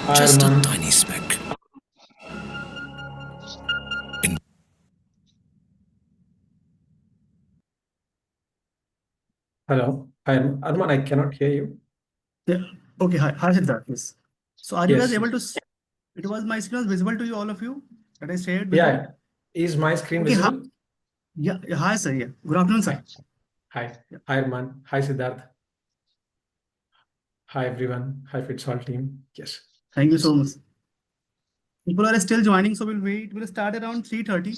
Hi, Just a Arman. tiny speck. In Hello. Arman, I cannot hear you. Yeah. Okay. Hi, Siddharth. Yes. So are you guys Yes. able to? It was my screen was visible to you, all of you, that I shared before? Yeah. Is my screen Okay. visible? Yeah. Hi, sir. Yeah. Good afternoon, sir. Hi. Yeah. Hi, Arman. Hi, Siddharth. Hi, everyone. Hi, Fitsol team. Yes. Thank you so much. People are still joining, so we'll wait. We'll start around 3:30.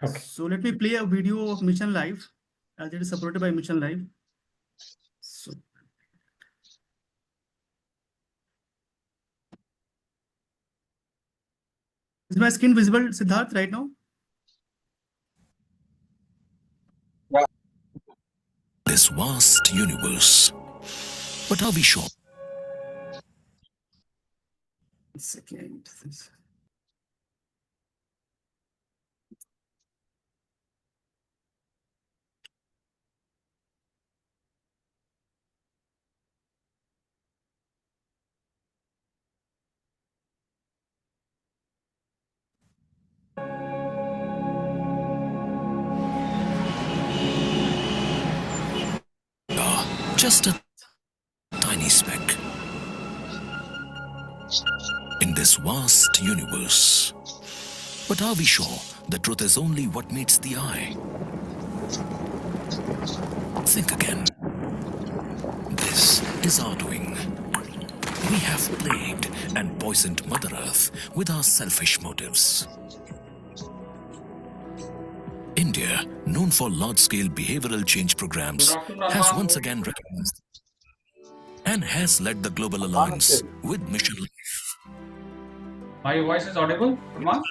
Okay. So let me play a video of Mission Live, as it is supported by Mission Live. So is my screen visible, Siddharth, right now? this vast universe. But are we sure? 1 second. Just a tiny speck. In this vast universe. But are we sure the truth is only what meets the eye? Think again. This is our doing. We have plagued and poisoned Mother Earth with our selfish motives. India, known for large-scale behavioral change programs, has once again recognized and has led the global alliance with Mission Life. My voice is audible, Arman?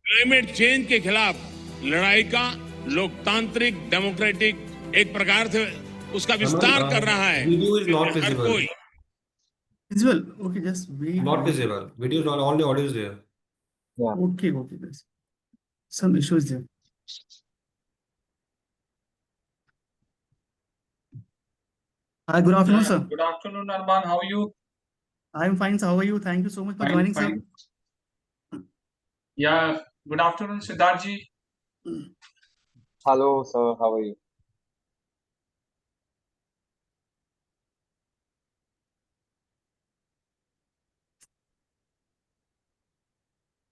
Climate change के खिलाफ लड़ाई का लोकतांत्रिक democratic एक प्रकार से उसका विस्तार कर रहा है Video is not her visible. कोई Visible. Okay, just wait. Not visible. Video is only audio is there. Okay, guys. Some issues there. Hi, good afternoon, sir. Good afternoon, Arman. How are you? I'm fine, sir. How are you? Thank you so much for joining, sir. Yeah. Good afternoon, Siddharji. Hello, sir. How are you?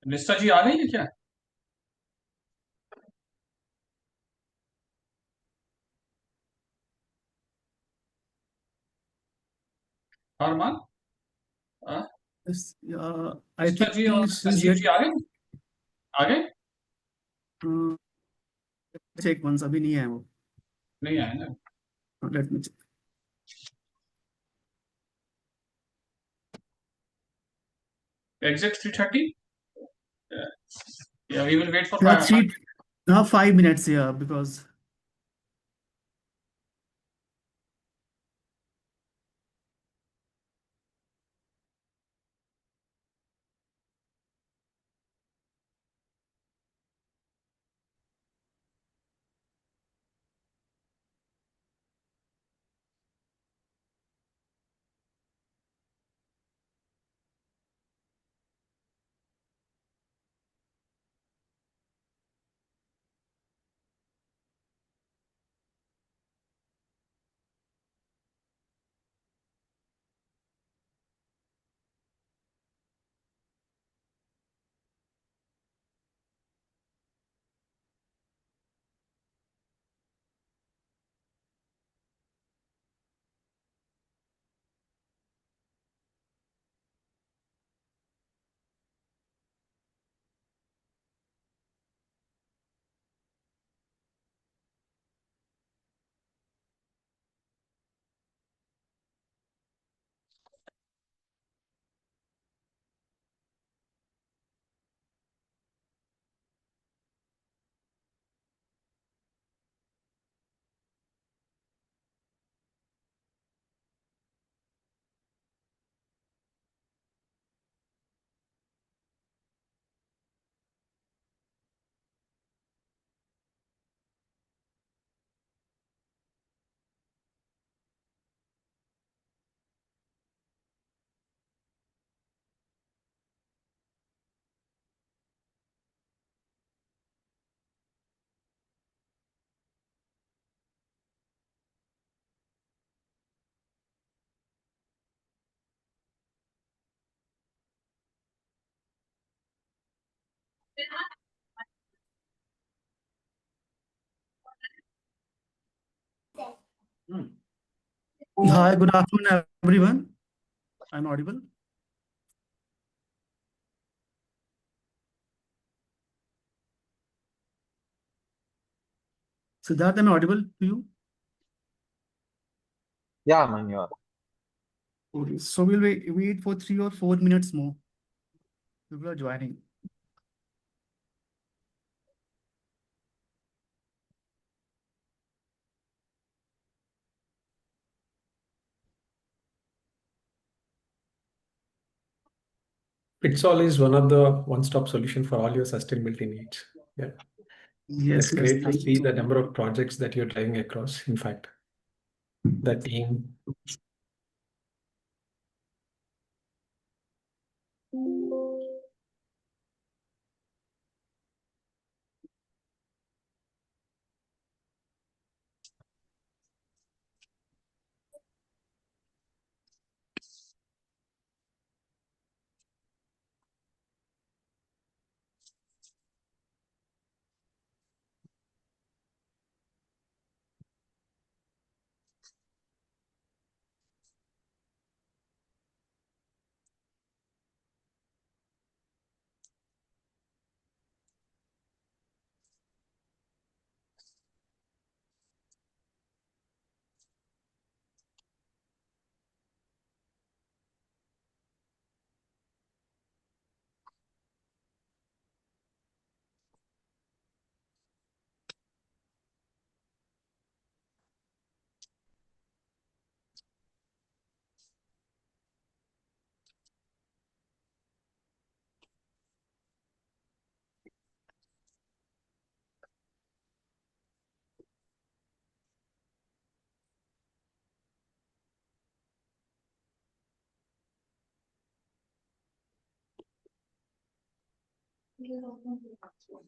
निष्ठा जी आ गई है क्या? Arman? Yes, I निष्ठा think जी और she's Sanjeev yet. जी आ गए? आ गए? Check once. अभी नहीं है वो. नहीं आए ना? Let me check. Exit 3:30? Yeah, we will wait for Yeah, 5 5 minutes here because. Hi, good afternoon, everyone. I'm audible. Siddharth, am I audible to you? Yeah, man, you are. Okay, so we'll wait for 3 or 4 minutes more. People are joining. Fitsol is one of the one-stop solution for all your sustainability needs. Yeah, Yes, it's great to thank see you. the number of projects that you're driving across. In fact, the team.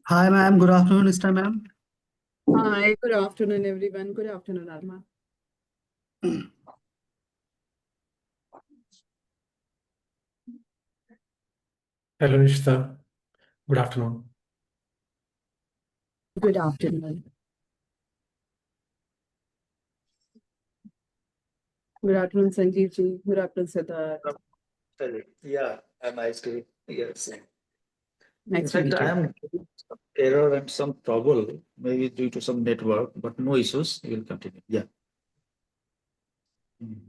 Hi, ma'am. Good afternoon, Mr. Ma'am. Hi, good afternoon, everyone. Good afternoon, Arma. Hello, Nishita. Good afternoon. Good afternoon. Good afternoon, Sanjeev ji. Good afternoon, Siddharth. Yeah, nice to yes. In Nice to fact, meet I you. am getting some error and some trouble, maybe due to some network, but no issues. We will continue. Yeah. Mm.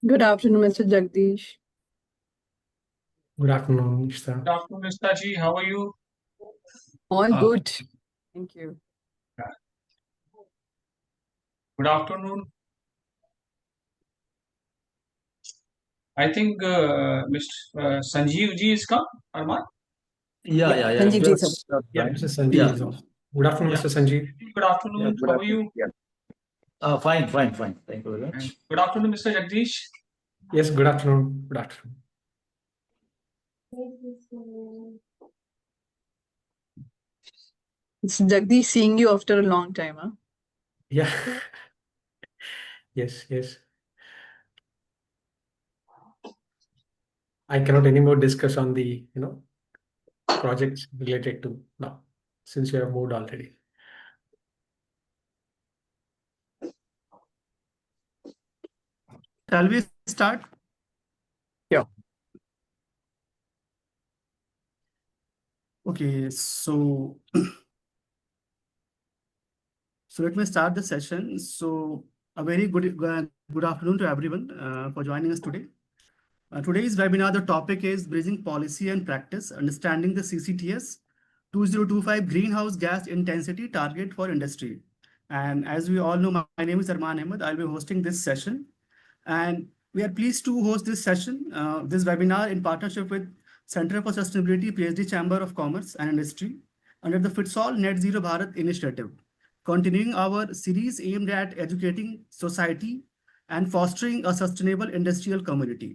Good afternoon, Mr. Jagdish. Good afternoon, Nishita. Good afternoon, Mr. Ji. How are you? All good. Thank you. Good afternoon. I think Mr. Sanjeev Ji is come, Arman. Yeah. Sanjeev ji, sir. Just, Yeah, Mr. Sanjeev Yeah. is off. Good afternoon, Yeah. Mr. Sanjeev. Good afternoon. Good How are you? afternoon. Yeah. Fine. Thank you very And much. good afternoon, Mr. Jagdish. Yes, good afternoon. Good afternoon. It's Jagdish seeing you after a long time, huh? Yeah. Yes. I cannot anymore discuss on the, projects related to now, since you have moved already. Shall we start? Yeah. Okay, so let me start the session. So a very good afternoon to everyone for joining us today. Today's webinar, the topic is Bridging Policy and Practice, Understanding the CCTS 2025 Greenhouse Gas Intensity Target for Industry. And as we all know, my name is Arman Ahmed. I'll be hosting this session. And we are pleased to host this session, this webinar in partnership with Center for Sustainability, PhD Chamber of Commerce and Industry under the Fitsol Net Zero Bharat Initiative, continuing our series aimed at educating society and fostering a sustainable industrial community.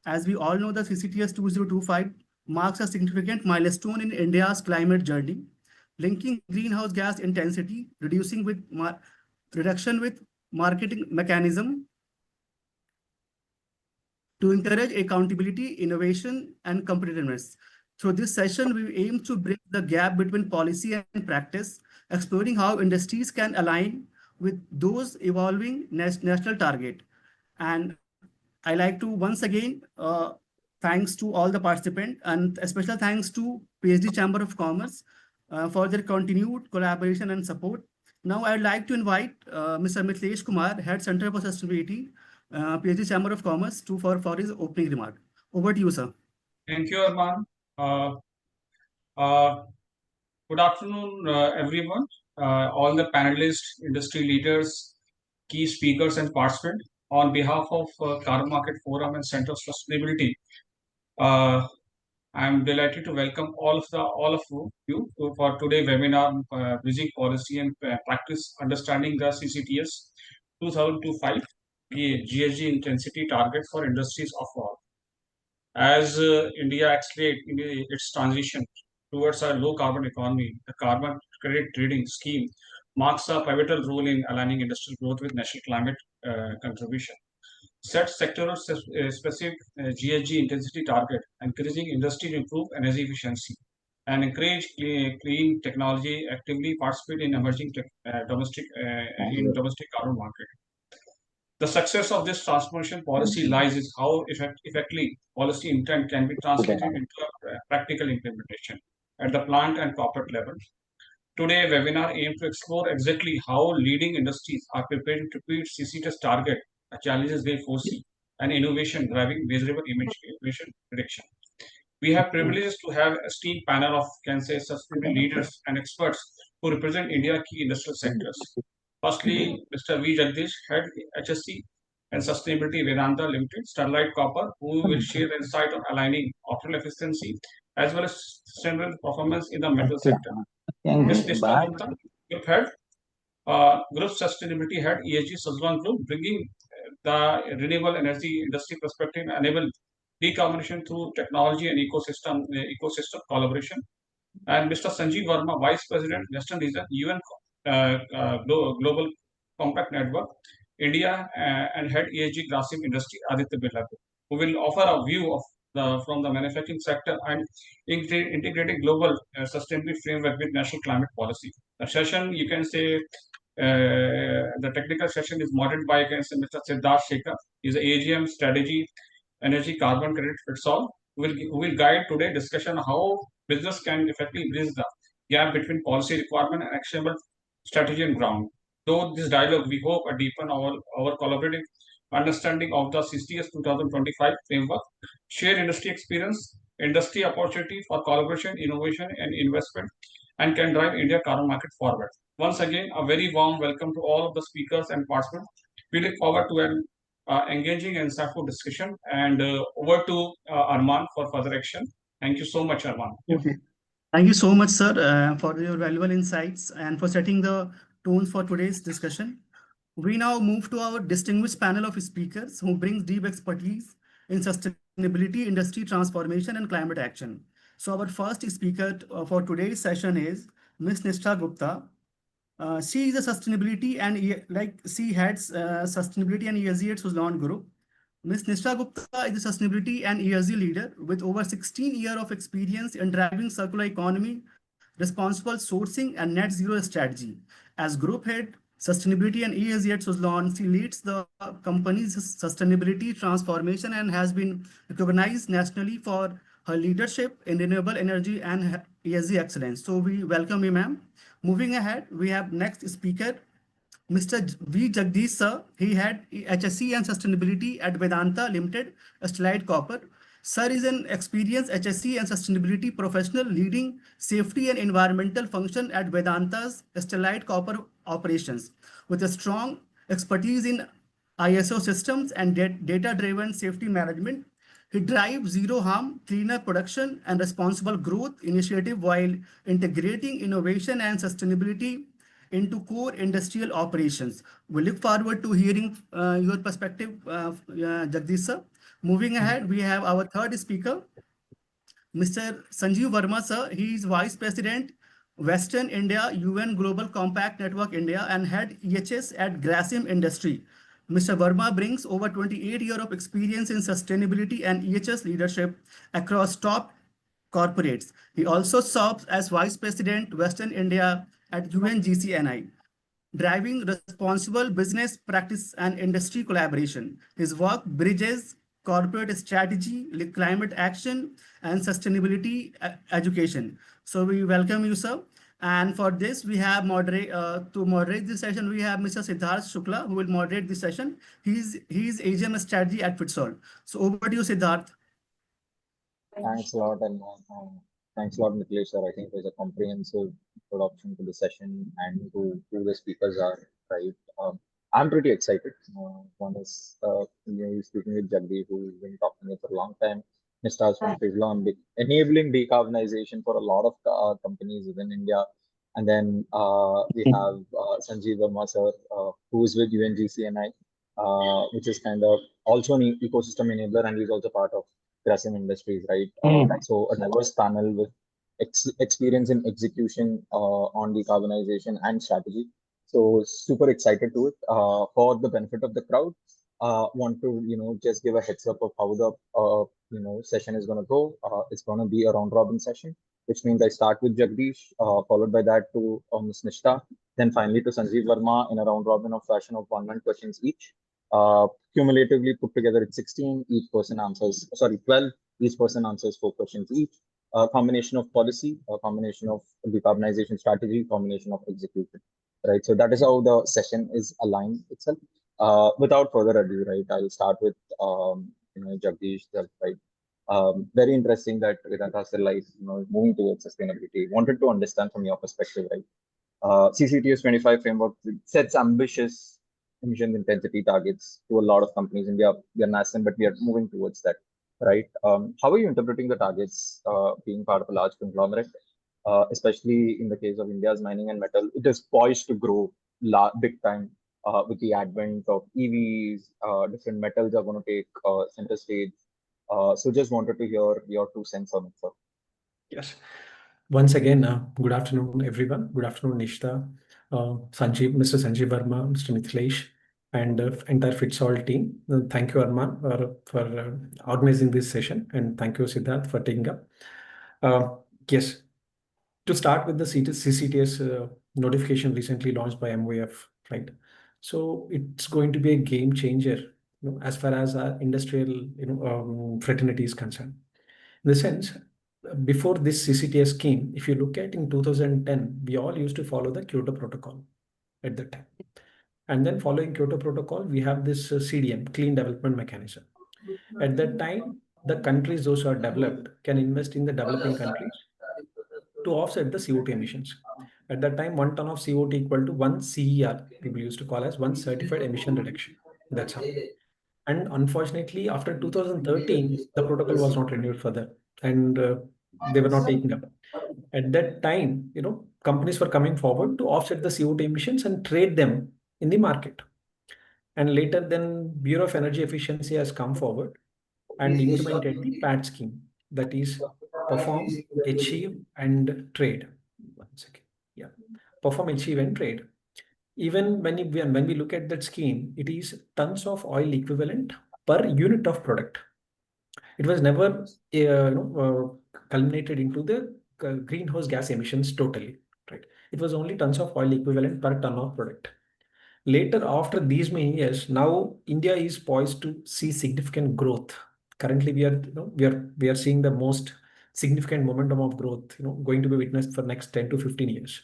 As we all know, the CCTS 2025 marks a significant milestone in India's climate journey, linking greenhouse gas intensity, reduction with marketing mechanism to encourage accountability, innovation, and competitiveness. Through this session, we aim to bridge the gap between policy and practice, exploring how industries can align with those evolving national target. And I like to once again, thanks to all the participants and a special thanks to PhD Chamber of Commerce for their continued collaboration and support. Now I'd like to invite Mr. Mitlesh Kumar, Head Center for Sustainability, PhD Chamber of Commerce, for his opening remark. Over to you, sir. Thank you, Arman. Good afternoon, everyone. All the panelists, industry leaders, key speakers, and participants. On behalf of Carbon Market Forum and Center of Sustainability, I'm delighted to welcome all of you for today's webinar, Bridging Policy and Practice, Understanding the CCTS 2025 GHG Intensity Target for Industries of All. As India accelerates in its transition towards a low carbon economy, the carbon credit trading scheme marks a pivotal role in aligning industrial growth with national climate contribution. Set sectoral specific GHG intensity target, encouraging industry to improve energy efficiency and encourage clean technology, actively participate in emerging domestic carbon market. The success of this transformation policy lies in how effectively policy intent can be translated into a practical implementation at the plant and corporate level. Today, webinar aims to explore exactly how leading industries are preparing to meet CCTS target, the challenges they foresee, and innovation driving measurable emission prediction. We have privileged to have a esteemed panel of, sustainable leaders and experts who represent India's key industrial sectors. Firstly, Mr. V. Jagdish, Head HSC and Sustainability Vedanta Limited, Sterlite Copper, who will share insight on aligning operational efficiency as well as sustainable performance in the metal sector. Ms. Nishta Gupta, Group Head, Group Sustainability Head, ESG Suzlon Group, bringing the renewable energy industry perspective and enable decarbonization through technology and ecosystem collaboration. And Mr. Sanjeev Verma, Vice President, Western Region, UN Global Compact Network, India, and Head ESG Grasim Industry, Aditya Birla, who will offer a view of from the manufacturing sector and integrating global sustainability framework with national climate policy. The session, you can say, the technical session is moderated by, Mr. Siddharth Shekhar. He's an AGM Strategy, Energy, Carbon Credit, Fitsol, who will guide today's discussion on how business can effectively bridge the gap between policy requirement and actionable strategy and ground. Though this dialogue, we hope, deepen our collaborative understanding of the CCTS 2025 framework, share industry experience, industry opportunity for collaboration, innovation, and investment, and can drive India carbon market forward. Once again, a very warm welcome to all of the speakers and participants. We look forward to an engaging and insightful discussion. And over to Arman for further action. Thank you so much, Arman. Okay. Thank you so much, sir, for your valuable insights and for setting the tone for today's discussion. We now move to our distinguished panel of speakers who brings deep expertise in sustainability, industry transformation, and climate action. So our first speaker for today's session is Ms. Nishta Gupta. She is a sustainability and she heads sustainability and ESG at Suzlon Group. Ms. Nishta Gupta is a sustainability and ESG leader with over 16 years of experience in driving circular economy, responsible sourcing, and net zero strategy. As group head, sustainability and ESG at Suzlon, she leads the company's sustainability transformation and has been recognized nationally for her leadership in renewable energy and ESG excellence. So we welcome you, ma'am. Moving ahead, we have next speaker, Mr. V. Jagdish, sir. He had HSC and Sustainability at Vedanta Limited, Sterlite Copper. Sir is an experienced HSC and sustainability professional leading safety and environmental function at Vedanta's Sterlite Copper operations with a strong expertise in ISO systems and data-driven safety management. He drives zero harm, cleaner production, and responsible growth initiative while integrating innovation and sustainability into core industrial operations. We look forward to hearing your perspective, Jagdish sir. Moving ahead, we have our third speaker, Mr. Sanjeev Verma, sir. He is Vice President, Western India, UN Global Compact Network India, and Head EHS at Grasim Industry. Mr. Verma brings over 28 years of experience in sustainability and EHS leadership across top corporates. He also serves as Vice President, Western India at UNGCNI, driving responsible business practice and industry collaboration. His work bridges corporate strategy, climate action, and sustainability education. So we welcome you, sir. And for this, we have to moderate this session. We have Mr. Siddharth Shukla, who will moderate this session. He's AGM strategy at Fitsol. So over to you, Siddharth. Thanks a lot, and thanks a lot, Niklesh sir. I think there's a comprehensive introduction to the session and who the speakers are, right? I'm pretty excited. One is, speaking with Jagdi, who's been talking here for a long time. Mr. from Suzlon, enabling decarbonization for a lot of companies within India. And then we have Sanjeev Verma sir, who is with UNGCNI, which is kind of also an ecosystem enabler, and he's also part of Grasim Industries, right? So a diverse panel with experience in execution on decarbonization and strategy. So super excited to it. For the benefit of the crowd, want to just give a heads up of how the session is going to go. It's going to be a round robin session, which means I start with Jagdish, followed by that to Ms. Nishta, then finally to Sanjeev Verma in a round robin of fashion of 1 questions each. Cumulatively put together, it's 16. Each person answers, 12. Each person answers 4 questions each. A combination of policy, a combination of decarbonization strategy, combination of execution, right? So that is how the session is aligned itself. Without further ado, right, I'll start with Jagdish, right? Very interesting that Vedanta still like moving towards sustainability. Wanted to understand from your perspective, right? CCTS 25 framework sets ambitious emission intensity targets to a lot of companies. We are nascent, but we are moving towards that, right? How are you interpreting the targets being part of a large conglomerate, especially in the case of India's mining and metal? It is poised to grow big time with the advent of EVs. Different metals are going to take center stage. So just wanted to hear your 2 cents on it, sir. Yes. Once again, good afternoon, everyone. Good afternoon, Nishta, Sanjeev, Mr. Sanjeev Verma, Mr. Mithilesh, and entire Fitsol team. Thank you, Arman, for organizing this session, and thank you, Siddharth, for taking up. Yes, to start with the CCTS notification recently launched by MOF, right? So it's going to be a game changer, as far as our industrial, fraternity is concerned. In the sense, before this CCTS scheme, if you look at in 2010, we all used to follow the Kyoto Protocol at that time. And then following Kyoto Protocol, we have this CDM, Clean Development Mechanism. At that time, the countries, those who are developed, can invest in the developing countries to offset the CO2 emissions. At that time, 1 ton of CO2 equal to 1 CER, people used to call as 1 certified emission reduction. That's how. And unfortunately, after 2013, the protocol was not renewed further, and they were not taking up. At that time, companies were coming forward to offset the CO2 emissions and trade them in the market. And later, then Bureau of Energy Efficiency has come forward and implemented the PAT scheme, that is perform, achieve, and trade. 1 second. Yeah, perform, achieve, and trade. Even when we look at that scheme, it is tons of oil equivalent per unit of product. It was never culminated into the greenhouse gas emissions totally, right? It was only tons of oil equivalent per ton of product. Later, after these many years, now India is poised to see significant growth. Currently, we are seeing the most significant momentum of growth, going to be witnessed for next 10 to 15 years,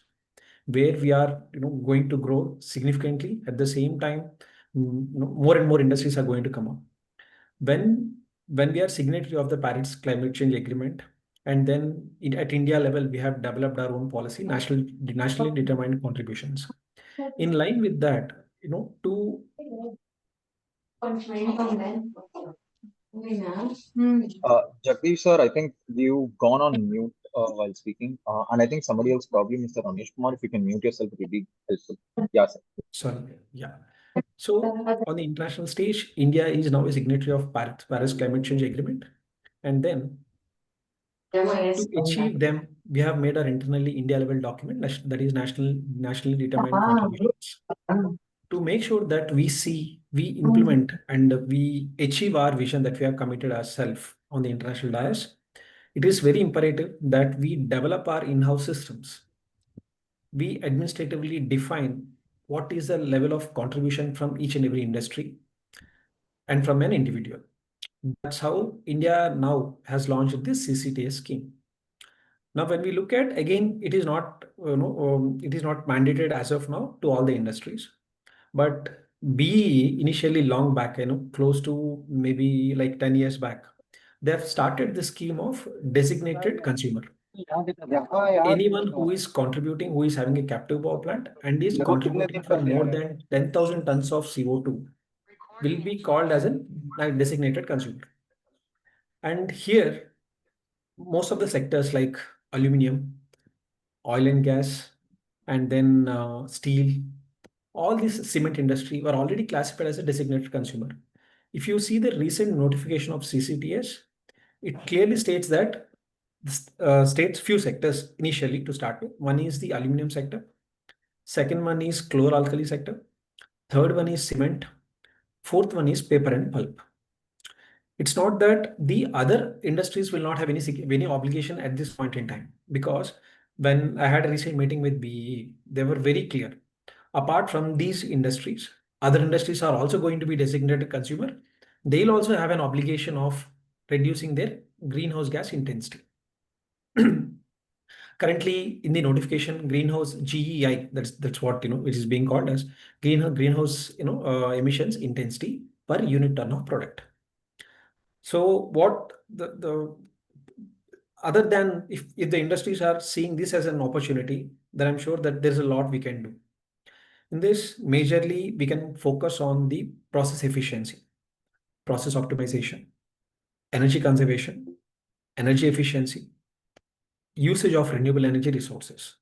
where we are going to grow significantly. At the same time, more and more industries are going to come up. When we are signatory of the Paris Climate Change Agreement, and then at India level, we have developed our own policy, nationally determined contributions. In line with that, to Jagdish sir, I think you've gone on mute. while speaking. And I think somebody else, probably Mr. Ramesh Kumar, if you can mute yourself, it would be helpful. Yeah, sir. Sorry. Yeah. So on the international stage, India is now a signatory of Paris Climate Change Agreement. And then to achieve them, we have made our internally India level document that is nationally determined contributions to make sure that we implement and we achieve our vision that we have committed ourselves on the international dais. It is very imperative that we develop our in-house systems. We administratively define what is the level of contribution from each and every industry and from an individual. That's how India now has launched this CCTS scheme. Now, when we look at, again, it is not it is not mandated as of now to all the industries, but BE initially long back, close to maybe like 10 years back, they have started the scheme of designated consumer. Anyone who is contributing, who is having a captive power plant and is contributing for more than 10,000 tons of CO2 will be called as a designated consumer. And here, most of the sectors like aluminum, oil and gas, and then steel, all this cement industry were already classified as a designated consumer. If you see the recent notification of CCTS, it clearly states that states few sectors initially to start with. One is the aluminum sector. Second one is chlor-alkali sector. Third one is cement. Fourth one is paper and pulp. It's not that the other industries will not have any obligation at this point in time, because when I had a recent meeting with BE, they were very clear. Apart from these industries, other industries are also going to be designated consumer. They'll also have an obligation of reducing their greenhouse gas intensity. Currently, in the notification, greenhouse GEI, that's what it is being called as greenhouse emissions intensity per unit ton of product. So what the other than if the industries are seeing this as an opportunity, then I'm sure that there's a lot we can do. In this, majorly, we can focus on the process efficiency, process optimization, energy conservation, energy efficiency, usage of renewable energy resources.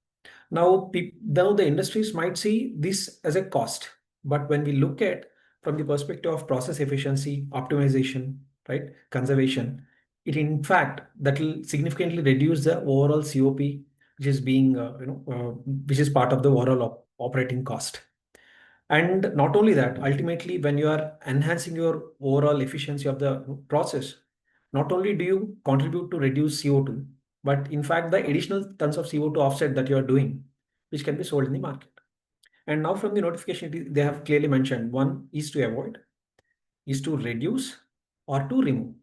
Now the industries might see this as a cost, but when we look at from the perspective of process efficiency, optimization, right, conservation, it in fact that will significantly reduce the overall COP, which is being which is part of the overall operating cost. And not only that, ultimately, when you are enhancing your overall efficiency of the process, not only do you contribute to reduce CO2, but in fact, the additional tons of CO2 offset that you are doing, which can be sold in the market. And now from the notification, they have clearly mentioned one is to avoid, is to reduce, or to remove.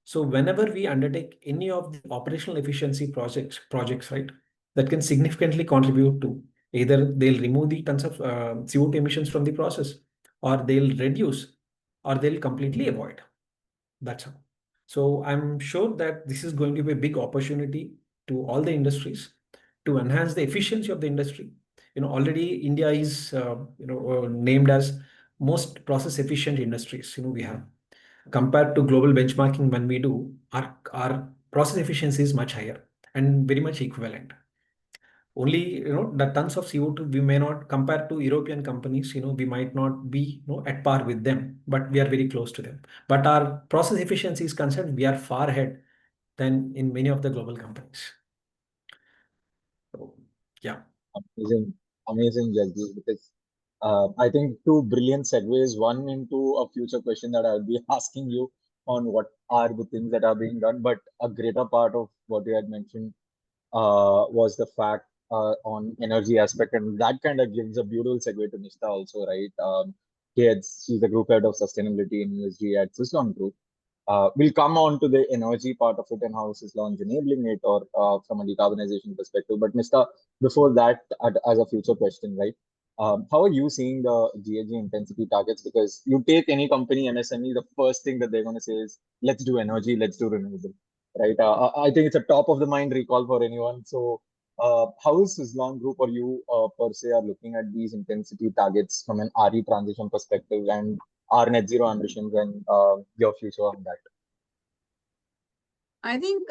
So whenever we undertake any of the operational efficiency projects, right, that can significantly contribute to either they'll remove the tons of CO2 emissions from the process, or they'll reduce, or they'll completely avoid. That's how. So I'm sure that this is going to be a big opportunity to all the industries to enhance the efficiency of the industry. Already India is named as most process efficient industries. We have, compared to global benchmarking, when we do, our process efficiency is much higher and very much equivalent. Only the tons of CO2 we may not compare to European companies. We might not be at par with them, but we are very close to them. But our process efficiency is concerned, we are far ahead than in many of the global companies. So, yeah. Amazing, Jagdish, because I think two brilliant segues, one into a future question that I'll be asking you on what are the things that are being done, but a greater part of what you had mentioned was the fact on energy aspect, and that kind of gives a beautiful segue to Nishta also, right? She's the group head of sustainability and ESG at Suzlon Group. We'll come on to the energy part of it and how Suzlon is enabling it, or from a decarbonization perspective. But Nishta, before that, as a future question, right? How are you seeing the GHG intensity targets? Because you take any company, MSME, the first thing that they're going to say is, let's do energy, let's do renewable, right? I think it's a top of the mind recall for anyone. So how is Suzlon Group or you per se are looking at these intensity targets from an RE transition perspective and our net zero ambitions and your future on that? I think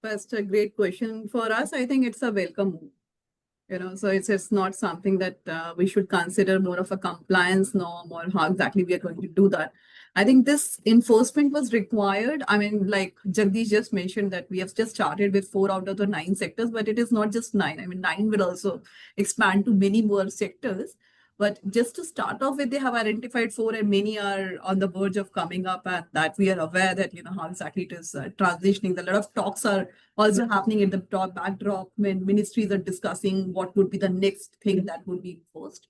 First, a great question. For us, I think it's a welcome move. So it's not something that we should consider more of a compliance norm or how exactly we are going to do that. I think this enforcement was required. I mean, like Jagdish just mentioned that we have just started with 4 out of the 9 sectors, but it is not just 9. I mean, 9 will also expand to many more sectors. But just to start off with, they have identified 4 and many are on the verge of coming up, and that we are aware that, how exactly it is transitioning. A lot of talks are also happening at the top backdrop when ministries are discussing what would be the next thing that would be enforced.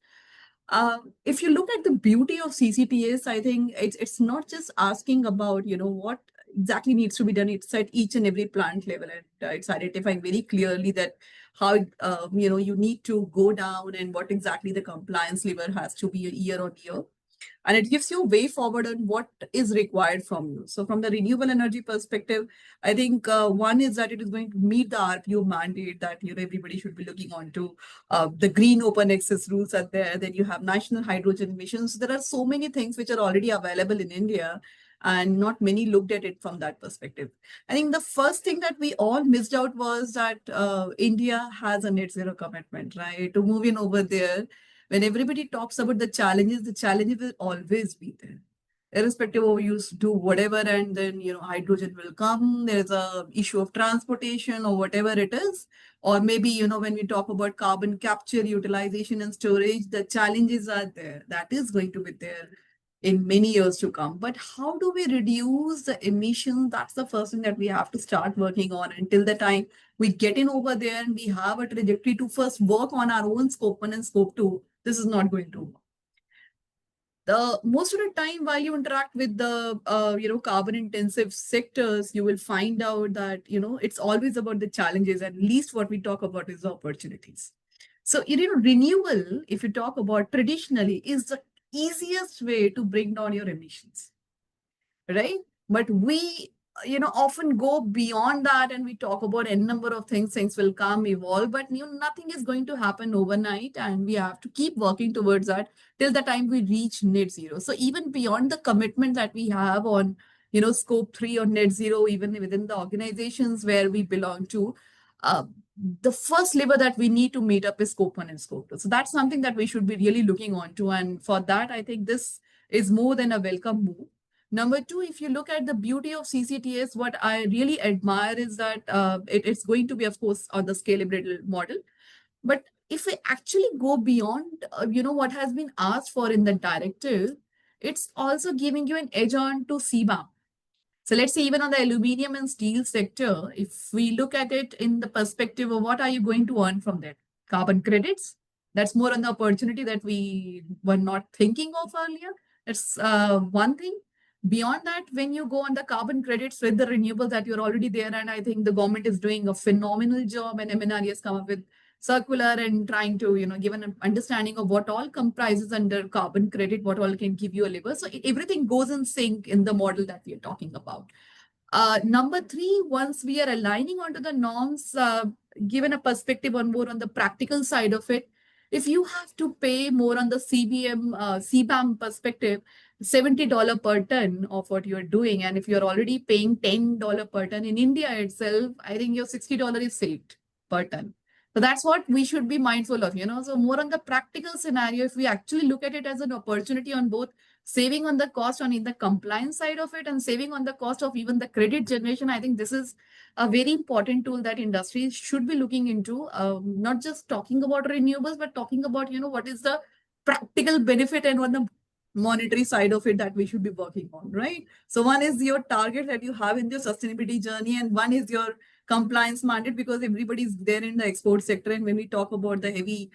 If you look at the beauty of CCTS, I think it's not just asking about, what exactly needs to be done. It's at each and every plant level, and it's identifying very clearly that how, you need to go down and what exactly the compliance level has to be year on year. And it gives you a way forward on what is required from you. So from the renewable energy perspective, I think one is that it is going to meet the RPO mandate that everybody should be looking on to. The green open access rules are there. Then you have national hydrogen missions. There are so many things which are already available in India, and not many looked at it from that perspective. I think the first thing that we all missed out was that India has a net zero commitment, right? To move in over there, when everybody talks about the challenges will always be there. Irrespective of you do whatever, and then hydrogen will come. There's a issue of transportation or whatever it is. Or maybe, when we talk about carbon capture, utilization and storage, the challenges are there. That is going to be there in many years to come. But how do we reduce the emissions? That's the first thing that we have to start working on. Until the time we get in over there and we have a trajectory to first work on our own scope 1 and scope 2, this is not going to work. The most of the time while you interact with the carbon intensive sectors, you will find out that it's always about the challenges, and least what we talk about is the opportunities. So renewable, if you talk about traditionally, is the easiest way to bring down your emissions, right? But we often go beyond that, and we talk about a number of things will come, evolve, but nothing is going to happen overnight, and we have to keep working towards that till the time we reach net zero. So even beyond the commitment that we have on scope 3 or net zero, even within the organizations where we belong to, the first lever that we need to meet up is scope 1 and scope 2. So that's something that we should be really looking on to, and for that I think this is more than a welcome move. Number 2, if you look at the beauty of CCTS, what I really admire is that it's going to be, of course, on the scalable model. But if we actually go beyond, what has been asked for in the directive, it's also giving you an edge on to CBAM. So let's say even on the aluminum and steel sector, if we look at it in the perspective of what are you going to earn from that? Carbon credits. That's more on the opportunity that we were not thinking of earlier. It's one thing. Beyond that, when you go on the carbon credits with the renewables that you're already there, and I think the government is doing a phenomenal job, and MNRE has come up with circular and trying to, give an understanding of what all comprises under carbon credit, what all can give you a lever. So everything goes in sync in the model that we are talking about. Number 3, once we are aligning onto the norms, given a perspective on more on the practical side of it, if you have to pay more on the CBAM perspective, $70 per ton of what you're doing, and if you're already paying $10 per ton in India itself, I think your $60 is saved per ton. So that's what we should be mindful of, So more on the practical scenario, if we actually look at it as an opportunity on both saving on the cost on in the compliance side of it and saving on the cost of even the credit generation, I think this is a very important tool that industries should be looking into, not just talking about renewables, but talking about, what is the practical benefit and on the monetary side of it that we should be working on, right? So one is your target that you have in your sustainability journey, and one is your compliance mandate, because everybody's there in the export sector. And when we talk about the heavy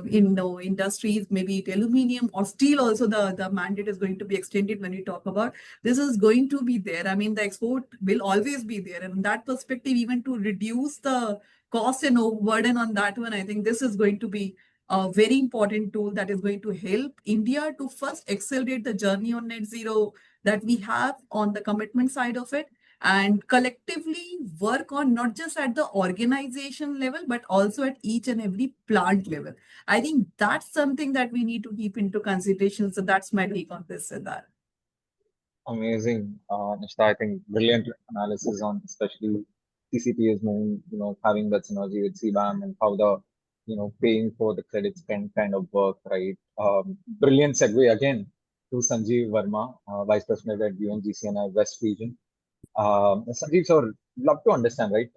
industries, maybe it aluminum or steel, also the mandate is going to be extended. When we talk about this is going to be there, I mean the export will always be there, and in that perspective, even to reduce the cost and burden on that one, I think this is going to be a very important tool that is going to help India to first accelerate the journey on net zero that we have on the commitment side of it, and collectively work on not just at the organization level, but also at each and every plant level. I think that's something that we need to keep into consideration. So that's my take on this, Siddharth. Amazing, Nishta. I think brilliant analysis on especially CCTS moving, having that synergy with CBAM and how the, paying for the credits can kind of work, right? Brilliant segue again to Sanjeev Verma, Vice President at UNGCNI West Region. Sanjeev, sir, love to understand, right?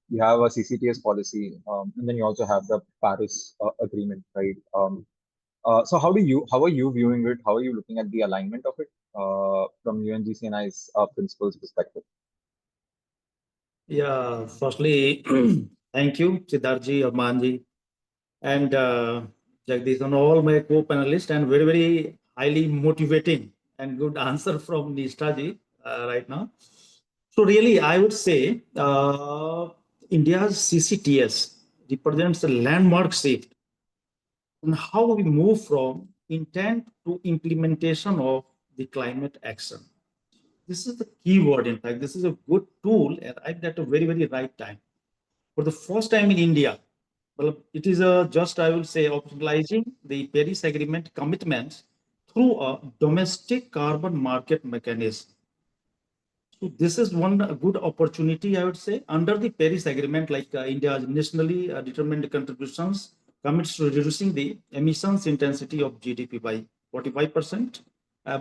You have a CCTS policy, and then you also have the Paris Agreement, right? So how are you viewing it? How are you looking at the alignment of it from UNGCNI's principles perspective? Yeah, firstly, thank you, Siddharji, Armanji, and Jagdish, and all my co-panelists, and very, very highly motivating and good answer from Nishtaji right now. So really, I would say India's CCTS represents a landmark shift in how we move from intent to implementation of the climate action. This is the key word. In fact, this is a good tool arrived at a very, very right time. For the first time in India, well, it is just, I would say, optimizing the Paris Agreement commitments through a domestic carbon market mechanism. So this is one good opportunity, I would say, under the Paris Agreement, like India's nationally determined contributions commits to reducing the emissions intensity of GDP by 45%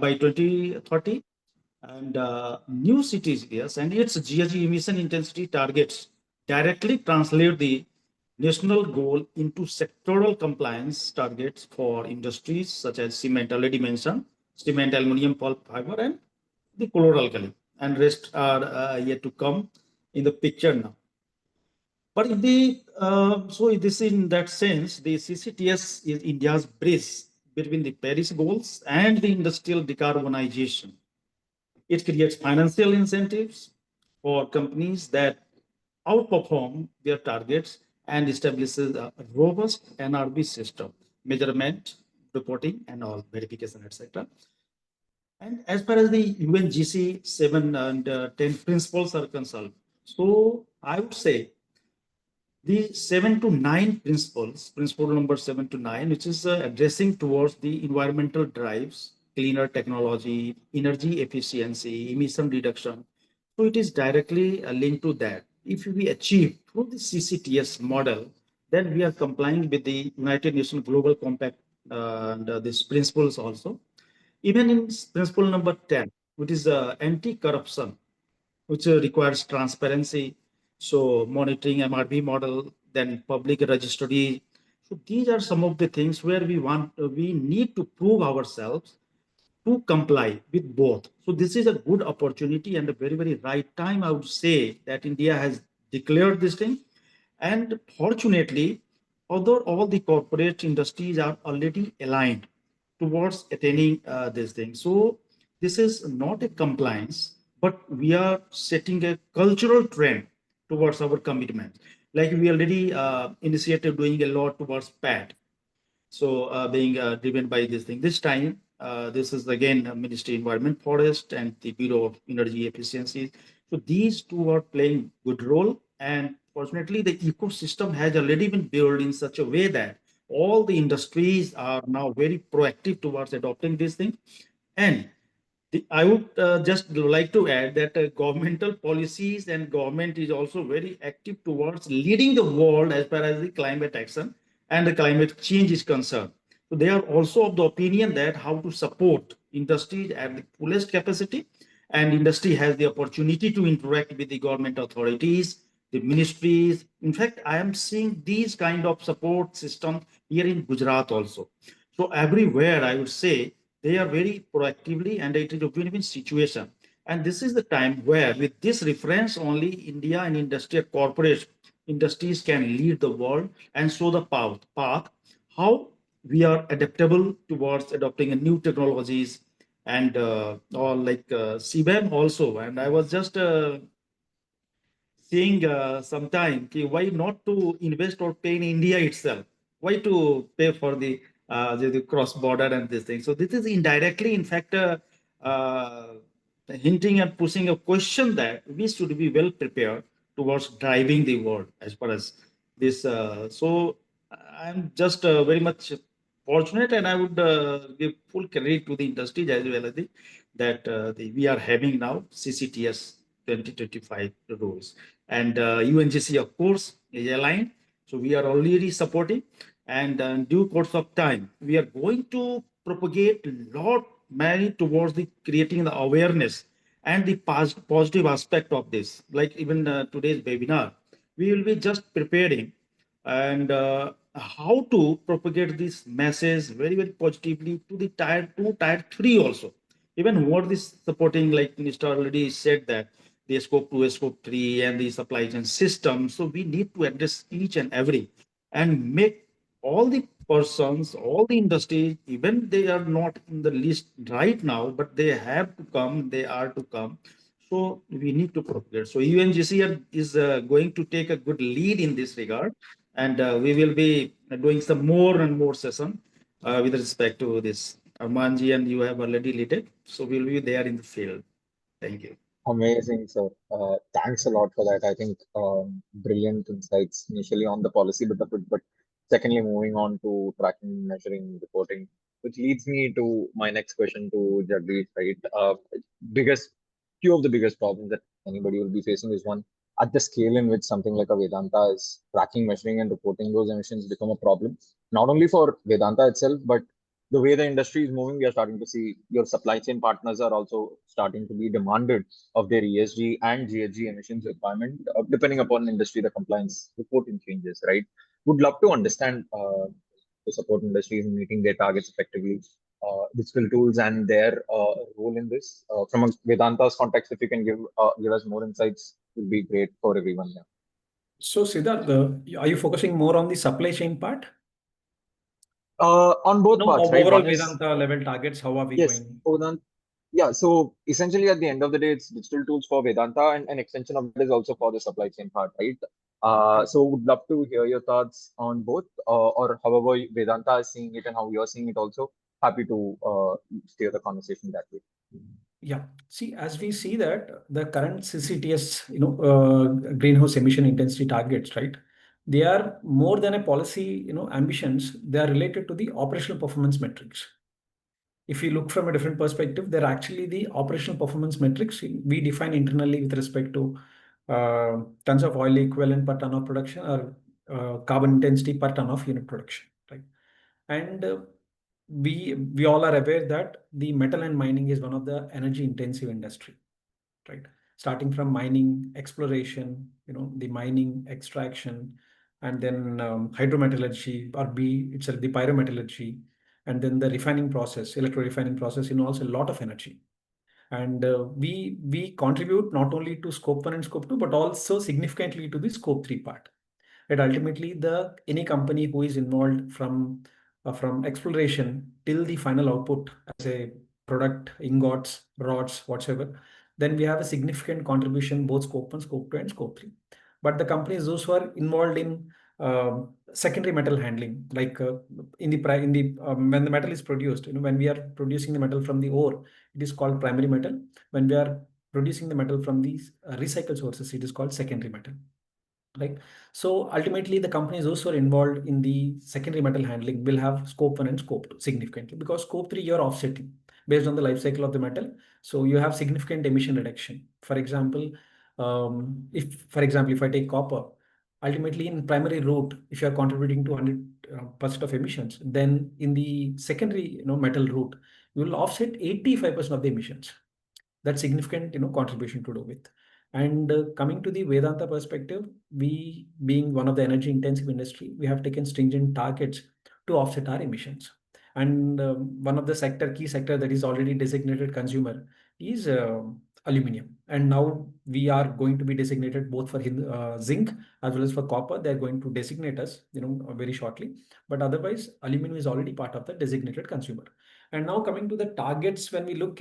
by 2030, and new cities, yes, and its GHG emission intensity targets directly translate the national goal into sectoral compliance targets for industries such as cement, already mentioned, cement, aluminum, pulp, fiber, and the chloralkali, and rest are yet to come in the picture now. But in the so this in that sense, the CCTS is India's bridge between the Paris goals and the industrial decarbonization. It creates financial incentives for companies that outperform their targets and establishes a robust NRB system, measurement, reporting, and all verification, etc. And as far as the UNGC 7 and 10 principles are concerned, so I would say the 7 to 9 principles, principle number 7 to 9, which is addressing towards the environmental drives, cleaner technology, energy efficiency, emission reduction. So it is directly linked to that. If we achieve through the CCTS model, then we are complying with the United Nations Global Compact and these principles also. Even in principle number 10, which is anti-corruption, which requires transparency, so monitoring MRB model, then public registry. So these are some of the things where we need to prove ourselves to comply with both. So this is a good opportunity and a very, very right time, I would say, that India has declared this thing. And fortunately, although all the corporate industries are already aligned towards attaining this thing. So this is not a compliance, but we are setting a cultural trend towards our commitment. Like we already initiated doing a lot towards PAT. So being driven by this thing. This time, this is again Ministry of Environment, Forest, and the Bureau of Energy Efficiency. So these two are playing good role. And fortunately, the ecosystem has already been built in such a way that all the industries are now very proactive towards adopting this thing. And I would just like to add that governmental policies and government is also very active towards leading the world as far as the climate action and the climate change is concerned. So they are also of the opinion that how to support industries at the fullest capacity, and industry has the opportunity to interact with the government authorities, the ministries. In fact, I am seeing these kind of support system here in Gujarat also. So everywhere, I would say, they are very proactively, and it is a win-win situation. And this is the time where, with this reference only, India and industrial corporate industries can lead the world and show the path how we are adaptable towards adopting a new technologies and all like CBAM also. And I was just saying sometime, why not to invest or pay in India itself? Why to pay for the cross border and this thing? So this is indirectly, in fact, hinting and pushing a question that we should be well prepared towards driving the world as far as this. So I'm just very much fortunate, and I would give full credit to the industry as well as that we are having now CCTS 2025 rules. And UNGC, of course, is aligned. So we are already supporting. And in due course of time, we are going to propagate a lot many towards the creating the awareness and the positive aspect of this. Like even today's webinar, we will be just preparing and how to propagate this message very, very positively to the tier 2, tier 3 also. Even what is supporting, like Mr. already said that the scope 2, scope 3 and the supply chain system. So we need to address each and every and make all the persons, all the industries, even they are not in the list right now, but they have to come, they are to come. So we need to propagate. So UNGC is going to take a good lead in this regard, and we will be doing some more and more session with respect to this. Armanji and you have already led it, so we'll be there in the field. Thank you. Amazing, sir. Thanks a lot for that. I think brilliant insights initially on the policy bit of it, but secondly, moving on to tracking, measuring, reporting, which leads me to my next question to Jagdish, right? Few of the biggest problems that anybody will be facing is one, at the scale in which something like a Vedanta is tracking, measuring, and reporting those emissions become a problem, not only for Vedanta itself, but the way the industry is moving, we are starting to see your supply chain partners are also starting to be demanded of their ESG and GHG emissions requirement, depending upon industry, the compliance reporting changes, right? Would love to understand the support industries in meeting their targets effectively, digital tools and their role in this. From a Vedanta's context, if you can give us more insights, would be great for everyone here. So Siddharth, are you focusing more on the supply chain part? On both parts, right? Overall One is Vedanta level targets, how are we yes, going? yeah. So essentially, at the end of the day, it's digital tools for Vedanta, and an extension of that is also for the supply chain part, right? So would love to hear your thoughts on both, or however Vedanta is seeing it and how you're seeing it also. Happy to steer the conversation that way. Yeah. See, as we see that the current CCTS, greenhouse emission intensity targets, right? They are more than a policy, ambitions. They are related to the operational performance metrics. If you look from a different perspective, they're actually the operational performance metrics we define internally with respect to tons of oil equivalent per ton of production or carbon intensity per ton of unit production, right? And we all are aware that the metal and mining is one of the energy intensive industry, right? Starting from mining, exploration, the mining, extraction, and then hydrometallurgy, or itself the pyrometallurgy, and then the refining process, electro refining process involves a lot of energy. And we contribute not only to scope 1 and scope 2, but also significantly to the scope 3 part. Right? Ultimately, any company who is involved from exploration till the final output as a product, ingots, rods, whatsoever, then we have a significant contribution both scope 1, scope 2, and scope 3. But the companies those who are involved in secondary metal handling, like when the metal is produced, when we are producing the metal from the ore, it is called primary metal. When we are producing the metal from these recycled sources, it is called secondary metal. Right. So ultimately, the companies also are involved in the secondary metal handling will have scope 1 and scope 2 significantly, because scope 3 you're offsetting based on the life cycle of the metal. So you have significant emission reduction. For example, if I take copper, ultimately in primary route, if you are contributing to 100% of emissions, then in the secondary metal route, you will offset 85% of the emissions. That's significant contribution to do with. And coming to the Vedanta perspective, we being one of the energy intensive industry, we have taken stringent targets to offset our emissions. And one of the key sector that is already designated consumer is aluminium. And now we are going to be designated both for zinc as well as for copper. They're going to designate us, very shortly. But otherwise, aluminium is already part of the designated consumer. And now coming to the targets, when we look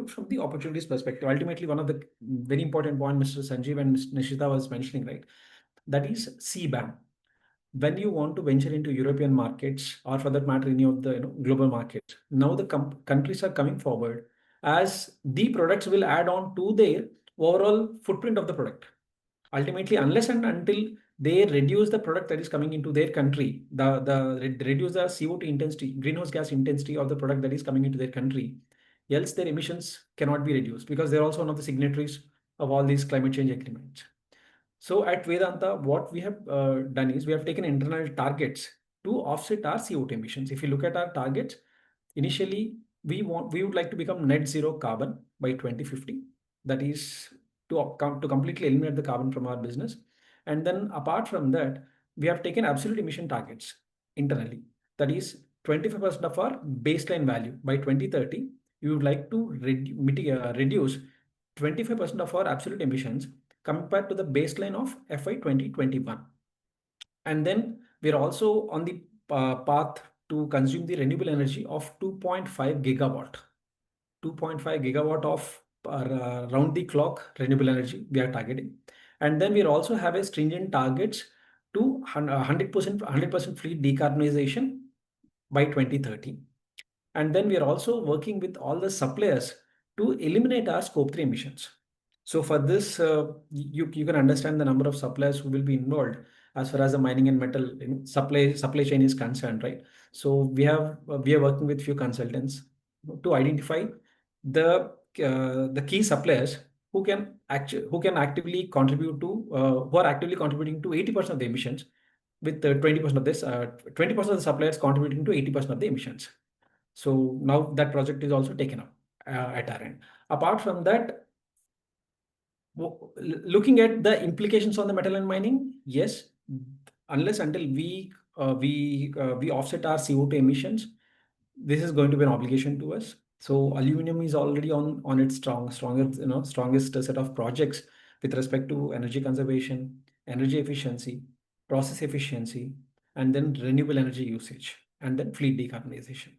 from the opportunities perspective. Ultimately, one of the very important point Mr. Sanjeev and Ms. Nishita was mentioning, right? That is CBAM. When you want to venture into European markets, or for that matter, any of the global markets, now the countries are coming forward as the products will add on to their overall footprint of the product. Ultimately, unless and until they reduce the product that is coming into their country, reduce the CO2 intensity, greenhouse gas intensity of the product that is coming into their country, else their emissions cannot be reduced, because they're also one of the signatories of all these climate change agreements. So at Vedanta, what we have done is we have taken internal targets to offset our CO2 emissions. If you look at our targets, initially we would like to become net zero carbon by 2050. That is to completely eliminate the carbon from our business. And then apart from that, we have taken absolute emission targets internally. That is 25% of our baseline value by 2030. We would like to reduce 25% of our absolute emissions compared to the baseline of FY 2021. And then we're also on the path to consume the renewable energy of 2.5 gigawatt. 2.5 gigawatt of round the clock renewable energy we are targeting. And then we also have a stringent targets to 100% fleet decarbonization by 2030. And then we are also working with all the suppliers to eliminate our scope 3 emissions. So for this, you can understand the number of suppliers who will be involved as far as the mining and metal supply chain is concerned, right? So we are working with few consultants to identify the key suppliers who are actively contributing to 80% of the emissions, with 20% of this 20% of the suppliers contributing to 80% of the emissions. So now that project is also taken up at our end. Apart from that, looking at the implications on the metal and mining, yes, unless until we offset our CO2 emissions, this is going to be an obligation to us. So aluminum is already on its strongest set of projects with respect to energy conservation, energy efficiency, process efficiency, and then renewable energy usage, and then fleet decarbonization.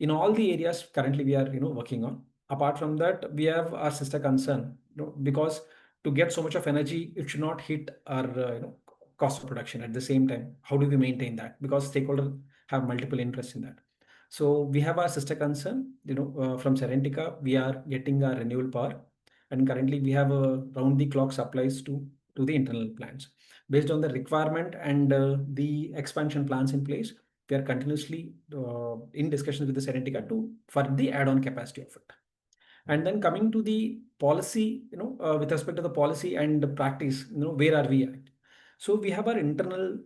In all the areas currently we are working on. Apart from that, we have our sister concern, because to get so much of energy, it should not hit our cost of production. At the same time, how do we maintain that? Because stakeholders have multiple interests in that. So we have our sister concern, from Serentica, we are getting our renewable power, and currently we have round the clock supplies to the internal plants. Based on the requirement and the expansion plans in place, we are continuously in discussions with the Serentica for the add-on capacity of it. And then coming to the policy, with respect to the policy and the practice, where are we at? So we have our internal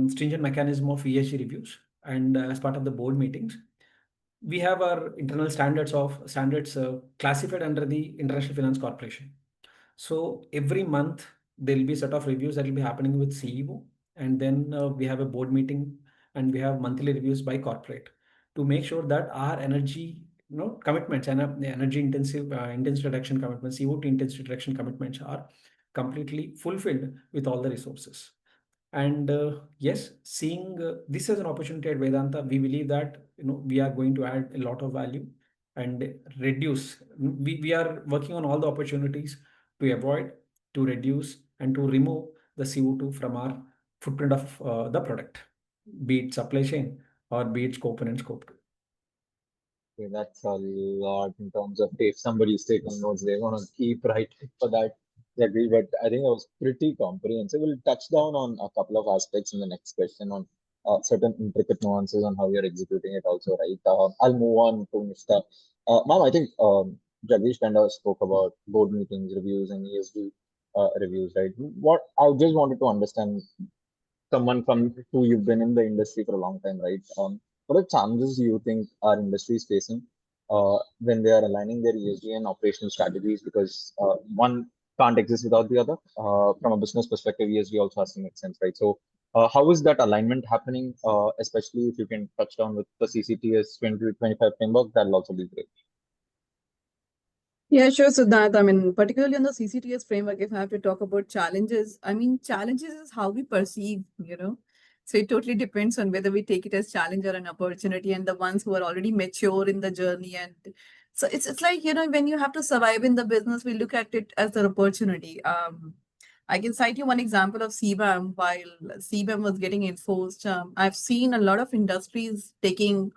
stringent mechanism of ESG reviews, and as part of the board meetings, we have our internal standards classified under the International Finance Corporation. So every month there will be a set of reviews that will be happening with CEO, and then we have a board meeting, and we have monthly reviews by corporate to make sure that our energy commitments and the energy intensive reduction commitments, CO2 intensity reduction commitments are completely fulfilled with all the resources. And yes, seeing this as an opportunity at Vedanta, we believe that we are going to add a lot of value and reduce. We are working on all the opportunities to avoid, to reduce, and to remove the CO2 from our footprint of the product, be it supply chain or be it scope 1 and scope 2. Okay, that's a lot in terms of if somebody's taking notes, they want to keep writing for that. I agree, but I think it was pretty comprehensive. We'll touch down on a couple of aspects in the next question on certain intricate nuances on how you're executing it also, right? I'll move on to Mr. Ma'am, I think Jagdish kind of spoke about board meetings, reviews, and ESG reviews, right? What I just wanted to understand, someone from who you've been in the industry for a long time, right? What are the challenges you think our industry is facing when they are aligning their ESG and operational strategies? Because one can't exist without the other. From a business perspective, ESG also has to make sense, right? So how is that alignment happening, especially if you can touch down with the CCTS 2025 framework, that'll also be great. Yeah, sure. So that, particularly on the CCTS framework, if I have to talk about challenges, challenges is how we perceive, So it totally depends on whether we take it as challenge or an opportunity, and the ones who are already mature in the journey. And so it's like, when you have to survive in the business, we look at it as an opportunity. I can cite you one example of CBAM. While CBAM was getting enforced, I've seen a lot of industries taking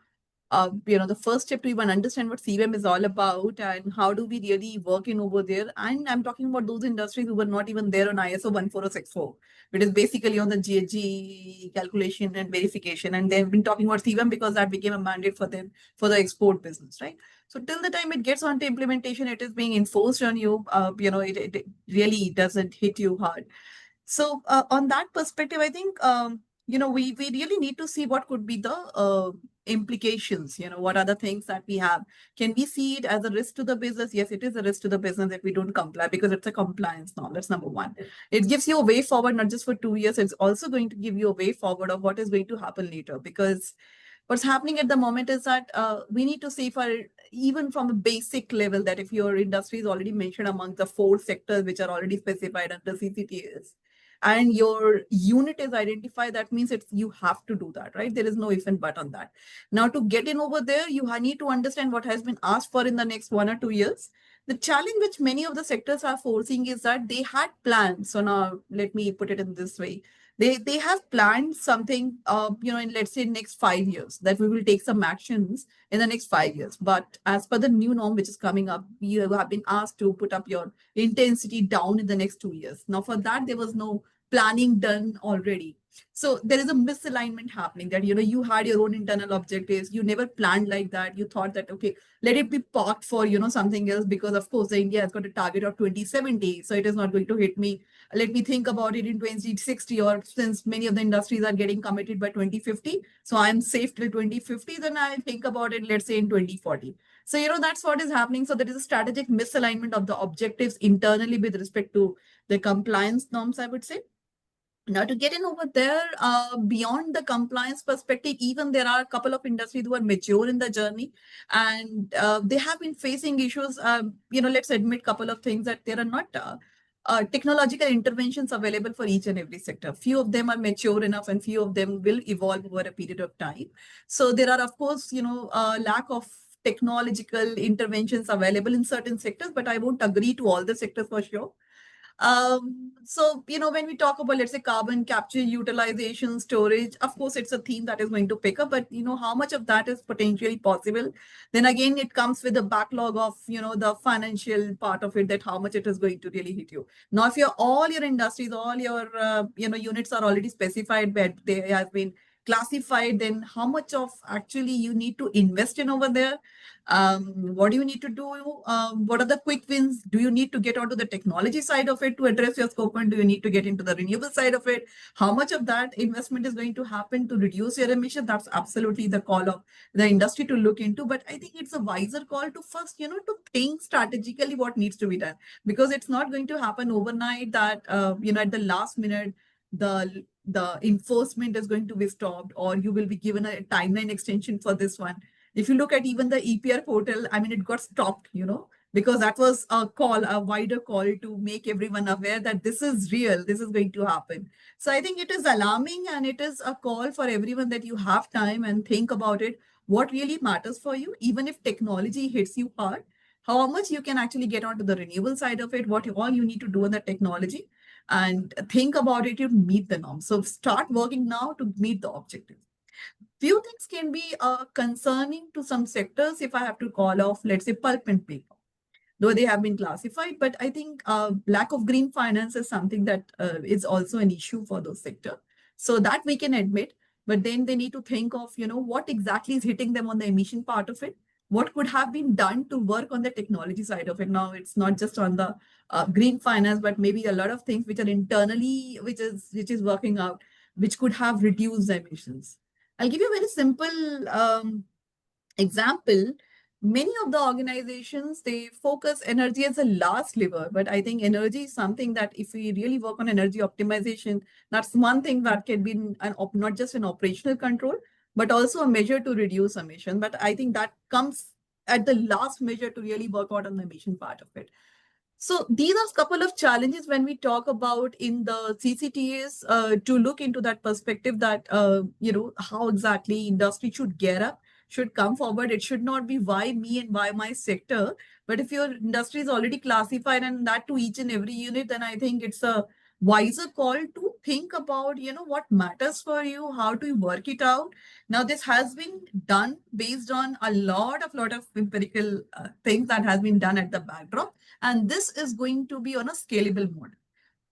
the first step to even understand what CBAM is all about and how do we really work in over there. And I'm talking about those industries who were not even there on ISO 14064, which is basically on the GHG calculation and verification. And they've been talking about CBAM because that became a mandate for them for the export business, right? So till the time it gets onto implementation, it is being enforced on you, it really doesn't hit you hard. So on that perspective, I think, we really need to see what could be the implications, what are the things that we have. Can we see it as a risk to the business? Yes, it is a risk to the business if we don't comply, because it's a compliance norm. That's number one. It gives you a way forward, not just for 2 years. It's also going to give you a way forward of what is going to happen later, because what's happening at the moment is that we need to see, for even from a basic level, that if your industry is already mentioned among the 4 sectors which are already specified under CCTS, and your unit is identified, that means you have to do that, right? There is no if and but on that. Now, to get in over there, you need to understand what has been asked for in the next 1 or 2 years. The challenge which many of the sectors are forcing is that they had plans. So now let me put it in this way. They have planned something, in, let's say, next 5 years, that we will take some actions in the next 5 years. But as per the new norm which is coming up, you have been asked to put up your intensity down in the next 2 years. Now, for that, there was no planning done already. So there is a misalignment happening, that, you had your own internal objectives. You never planned like that. You thought that, okay, let it be parked for, something else, because of course the India has got a target of 2070. So it is not going to hit me. Let me think about it in 2060, or since many of the industries are getting committed by 2050. So I'm safe till 2050, then I'll think about it, let's say, in 2040. So, that's what is happening. So there is a strategic misalignment of the objectives internally with respect to the compliance norms, I would say. Now, to get in over there, beyond the compliance perspective, even there are a couple of industries who are mature in the journey, and they have been facing issues. Let's admit a couple of things, that there are not technological interventions available for each and every sector. Few of them are mature enough, and few of them will evolve over a period of time. So there are, of course, lack of technological interventions available in certain sectors, but I won't agree to all the sectors for sure. So, when we talk about, let's say, carbon capture, utilization, storage, of course, it's a theme that is going to pick up, but, how much of that is potentially possible? Then again, it comes with a backlog of, the financial part of it, that how much it is going to really hit you. Now, if all your industries, all your, units are already specified, but they have been classified, then how much of actually you need to invest in over there? What do you need to do? What are the quick wins? Do you need to get onto the technology side of it to address your scope, and do you need to get into the renewable side of it? How much of that investment is going to happen to reduce your emission? That's absolutely the call of the industry to look into. But I think it's a wiser call to first, to think strategically what needs to be done, because it's not going to happen overnight that, at the last minute, the enforcement is going to be stopped, or you will be given a timeline extension for this one. If you look at even the EPR portal, I mean, it got stopped, because that was a wider call to make everyone aware that this is real, this is going to happen. So I think it is alarming, and it is a call for everyone that you have time and think about it, what really matters for you, even if technology hits you hard, how much you can actually get onto the renewable side of it, what all you need to do in the technology, and think about it to meet the norm. So start working now to meet the objectives. Few things can be concerning to some sectors. If I have to call off, let's say, pulp and paper, though they have been classified, but I think lack of green finance is something that is also an issue for those sectors. So that we can admit, but then they need to think of, what exactly is hitting them on the emission part of it. What could have been done to work on the technology side of it? Now, it's not just on the green finance, but maybe a lot of things which are internally, which is working out, which could have reduced the emissions. I'll give you a very simple example. Many of the organizations, they focus energy as a last lever, but I think energy is something that if we really work on energy optimization, that's one thing that can be not just an operational control, but also a measure to reduce emission. But I think that comes at the last measure to really work out on the emission part of it. So these are a couple of challenges when we talk about in the CCTS to look into that perspective, that, how exactly industry should gear up, should come forward. It should not be why me and why my sector. But if your industry is already classified, and that to each and every unit, then I think it's a wiser call to think about, what matters for you, how to work it out. Now, this has been done based on a lot of empirical things that has been done at the backdrop. And this is going to be on a scalable mode.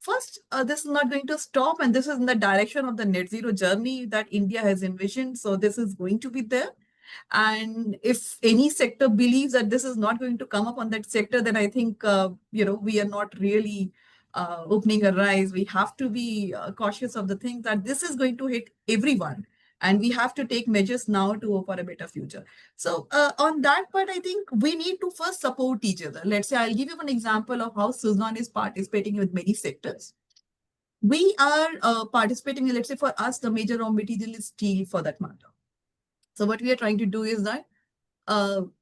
First, this is not going to stop, and this is in the direction of the net zero journey that India has envisioned. So this is going to be there. And if any sector believes that this is not going to come up on that sector, then I think, we are not really opening our eyes. We have to be cautious of the thing that this is going to hit everyone. And we have to take measures now to hope for a better future. So on that part, I think we need to first support each other. Let's say I'll give you an example of how Suzlon is participating with many sectors. We are participating in, let's say for us, the major raw material is steel for that matter. So what we are trying to do is that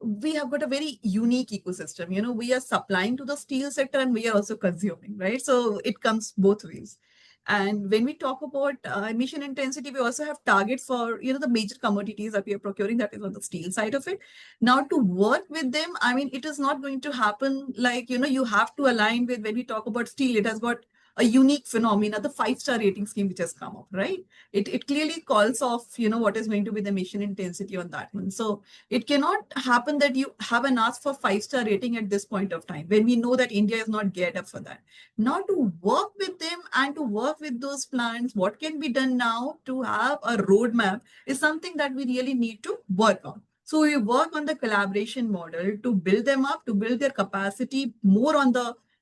we have got a very unique ecosystem. We are supplying to the steel sector and we are also consuming, right? So it comes both ways. And when we talk about emission intensity, we also have targets for, the major commodities that we are procuring, that is on the steel side of it. Now to work with them, I mean, it is not going to happen like, you have to align with, when we talk about steel, it has got a unique phenomena, the 5-star rating scheme which has come up, right? It clearly calls off, what is going to be the emission intensity on that one. So it cannot happen that you have an ask for 5-star rating at this point of time, when we know that India is not geared up for that. Now to work with them and to work with those plants, what can be done now to have a roadmap is something that we really need to work on. So we work on the collaboration model to build them up, to build their capacity more on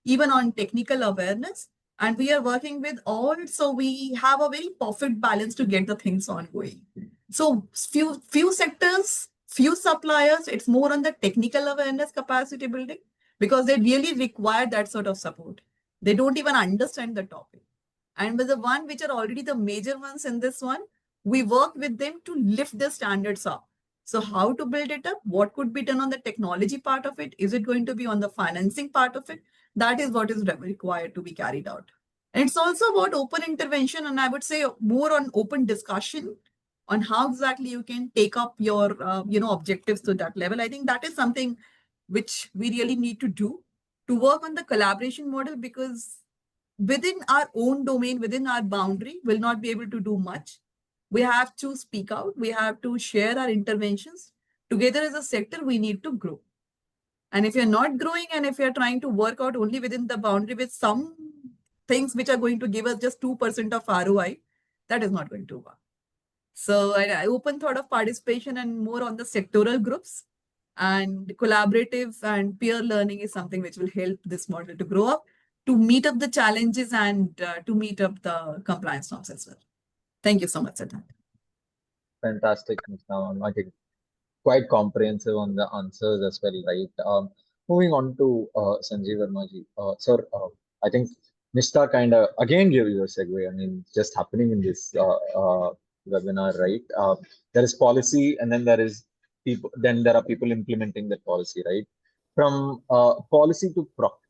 even on technical awareness. And we are working with all, so we have a very perfect balance to get the things ongoing. So few sectors, few suppliers, it's more on the technical awareness capacity building, because they really require that sort of support. They don't even understand the topic. And with the one which are already the major ones in this one, we work with them to lift the standards up. So how to build it up? What could be done on the technology part of it? Is it going to be on the financing part of it? That is what is required to be carried out. And it's also about open intervention, and I would say more on open discussion on how exactly you can take up your objectives to that level. I think that is something which we really need to do, to work on the collaboration model, because within our own domain, within our boundary, we'll not be able to do much. We have to speak out. We have to share our interventions. Together as a sector, we need to grow. And if you're not growing, and if you're trying to work out only within the boundary with some things which are going to give us just 2% of ROI, that is not going to work. So I open thought of participation and more on the sectoral groups, and collaborative and peer learning is something which will help this model to grow up, to meet up the challenges and to meet up the compliance norms as well. Thank you so much, Siddharth. Fantastic, Mr. I think quite comprehensive on the answers as well, right? Moving on to Sanjeev Vermaji. Sir, I think Nishta kind of again gave you a segue. I mean, just happening in this webinar, right? There is policy, and then there is people. Then there are people implementing that policy, right? From policy to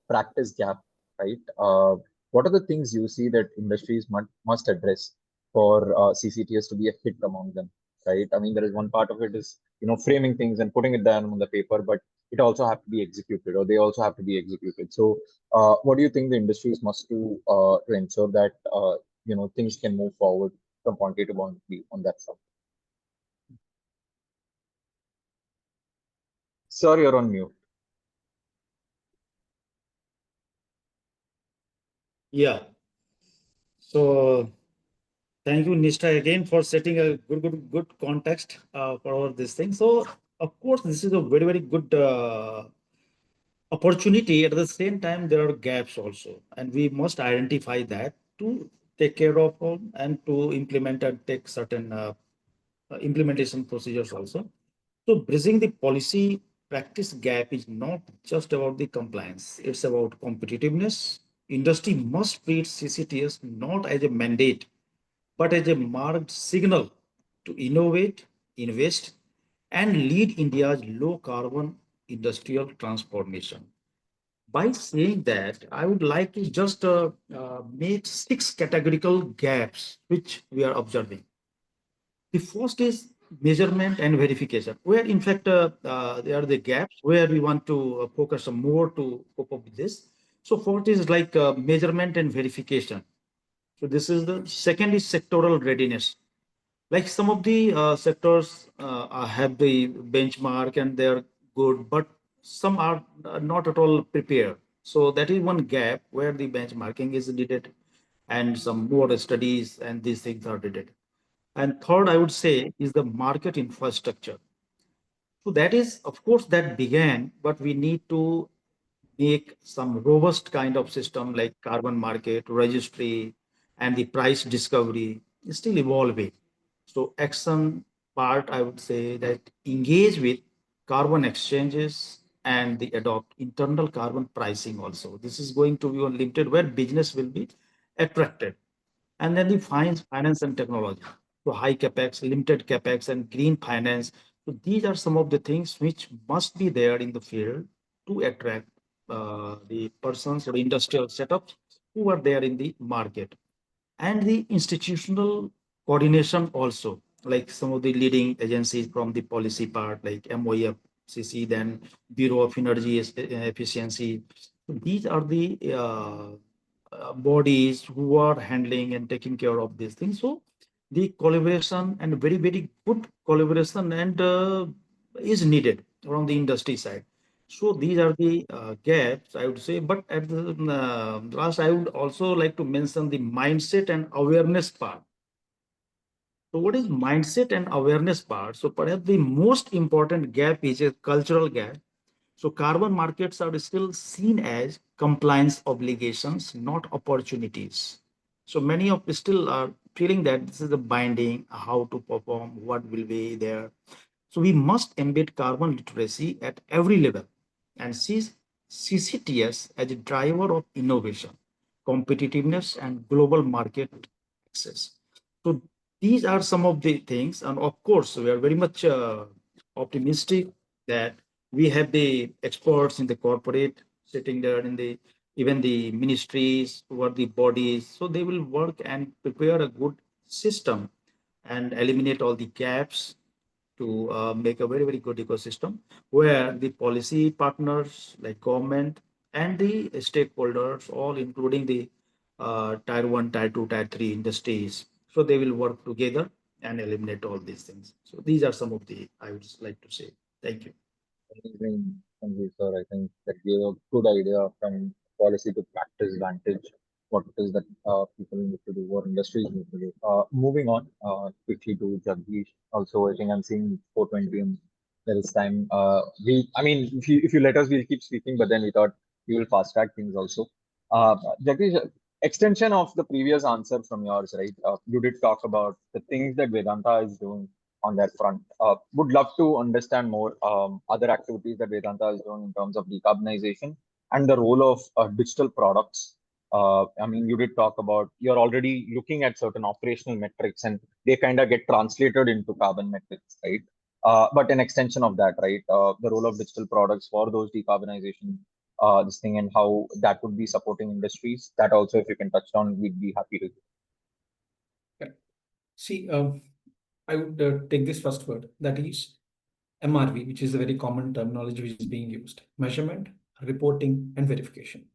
practice gap, right? What are the things you see that industries must address for CCTS to be a hit among them, right? I mean, there is one part of it is framing things and putting it down on the paper, but it also have to be executed, or they also have to be executed. So what do you think the industries must do to ensure that things can move forward from point A to point B on that front? Sir, you're on mute. Yeah. So thank you, Nishta, again for setting a good context for all this thing. So of course, this is a very, very good opportunity. At the same time, there are gaps also, and we must identify that to take care of them and to implement and take certain implementation procedures also. So bridging the policy practice gap is not just about the compliance, it's about competitiveness. Industry must treat CCTS not as a mandate, but as a marked signal to innovate, invest, and lead India's low carbon industrial transformation. By saying that, I would like to just make 6 categorical gaps which we are observing. The first is measurement and verification, where in fact there are the gaps where we want to focus some more to cope up with this. So fourth is like measurement and verification. So this is the second is sectoral readiness. Like some of the sectors have the benchmark and they're good, but some are not at all prepared. So that is one gap where the benchmarking is needed and some more studies and these things are needed. And third, I would say, is the market infrastructure. So that is, of course, that began, but we need to make some robust kind of system like carbon market, registry, and the price discovery is still evolving. So action part, I would say that engage with carbon exchanges and the adopt internal carbon pricing also. This is going to be unlimited where business will be attracted. And then the finance and technology. So high capex, limited capex, and green finance. So these are some of the things which must be there in the field to attract the persons or industrial setups who are there in the market. And the institutional coordination also, like some of the leading agencies from the policy part, like MOEFCC, then Bureau of Energy Efficiency. So these are the bodies who are handling and taking care of these things. So the collaboration and very, very good collaboration and is needed from the industry side. So these are the gaps, I would say. But at the last, I would also like to mention the mindset and awareness part. So what is mindset and awareness part? So perhaps the most important gap is a cultural gap. So carbon markets are still seen as compliance obligations, not opportunities. So many of still are feeling that this is the binding, how to perform, what will be there. So we must embed carbon literacy at every level and see CCTS as a driver of innovation, competitiveness, and global market access. So these are some of the things. And of course, we are very much optimistic that we have the experts in the corporate sitting there in the even the ministries or the bodies. So they will work and prepare a good system and eliminate all the gaps to make a very, very good ecosystem where the policy partners like government and the stakeholders, all including the tier one, tier two, tier three industries. So they will work together and eliminate all these things. So these are some of the, I would like to say. Thank you. Amazing, Sanjeev sir. I think that gave a good idea from policy to practice vantage what it is that people need to do or industries need to do. Moving on quickly to Jagdish. Also, I think I'm seeing 4:20 and there is time. I mean, if you let us, we'll keep speaking, but then we thought we will fast track things also. Jagdish, extension of the previous answer from yours, right? You did talk about the things that Vedanta is doing on that front. Would love to understand more other activities that Vedanta is doing in terms of decarbonization and the role of digital products. I mean, you did talk about you're already looking at certain operational metrics and they kind of get translated into carbon metrics, right? But an extension of that, right? The role of digital products for those decarbonization, this thing and how that would be supporting industries. That also, if you can touch on, we'd be happy to. Yeah. See, I would take this first word, that is MRV, which is a very common terminology which is being used: measurement, reporting, and verification.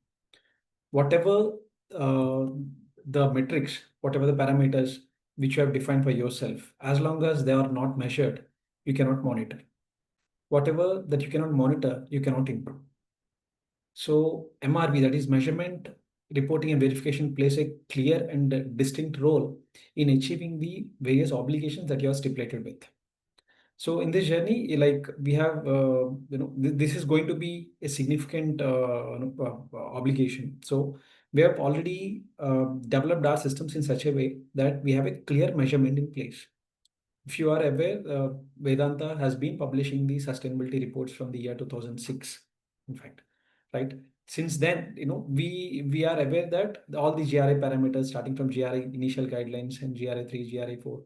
Whatever the metrics, whatever the parameters which you have defined for yourself, as long as they are not measured, you cannot monitor. Whatever that you cannot monitor, you cannot improve. So MRV, that is measurement, reporting, and verification, plays a clear and distinct role in achieving the various obligations that you are stipulated with. So in this journey, like we have, this is going to be a significant obligation. So we have already developed our systems in such a way that we have a clear measurement in place. If you are aware, Vedanta has been publishing the sustainability reports from the year 2006, in fact, right? Since then, we are aware that all the GRI parameters, starting from GRI initial guidelines and GRI 3, GRI 4,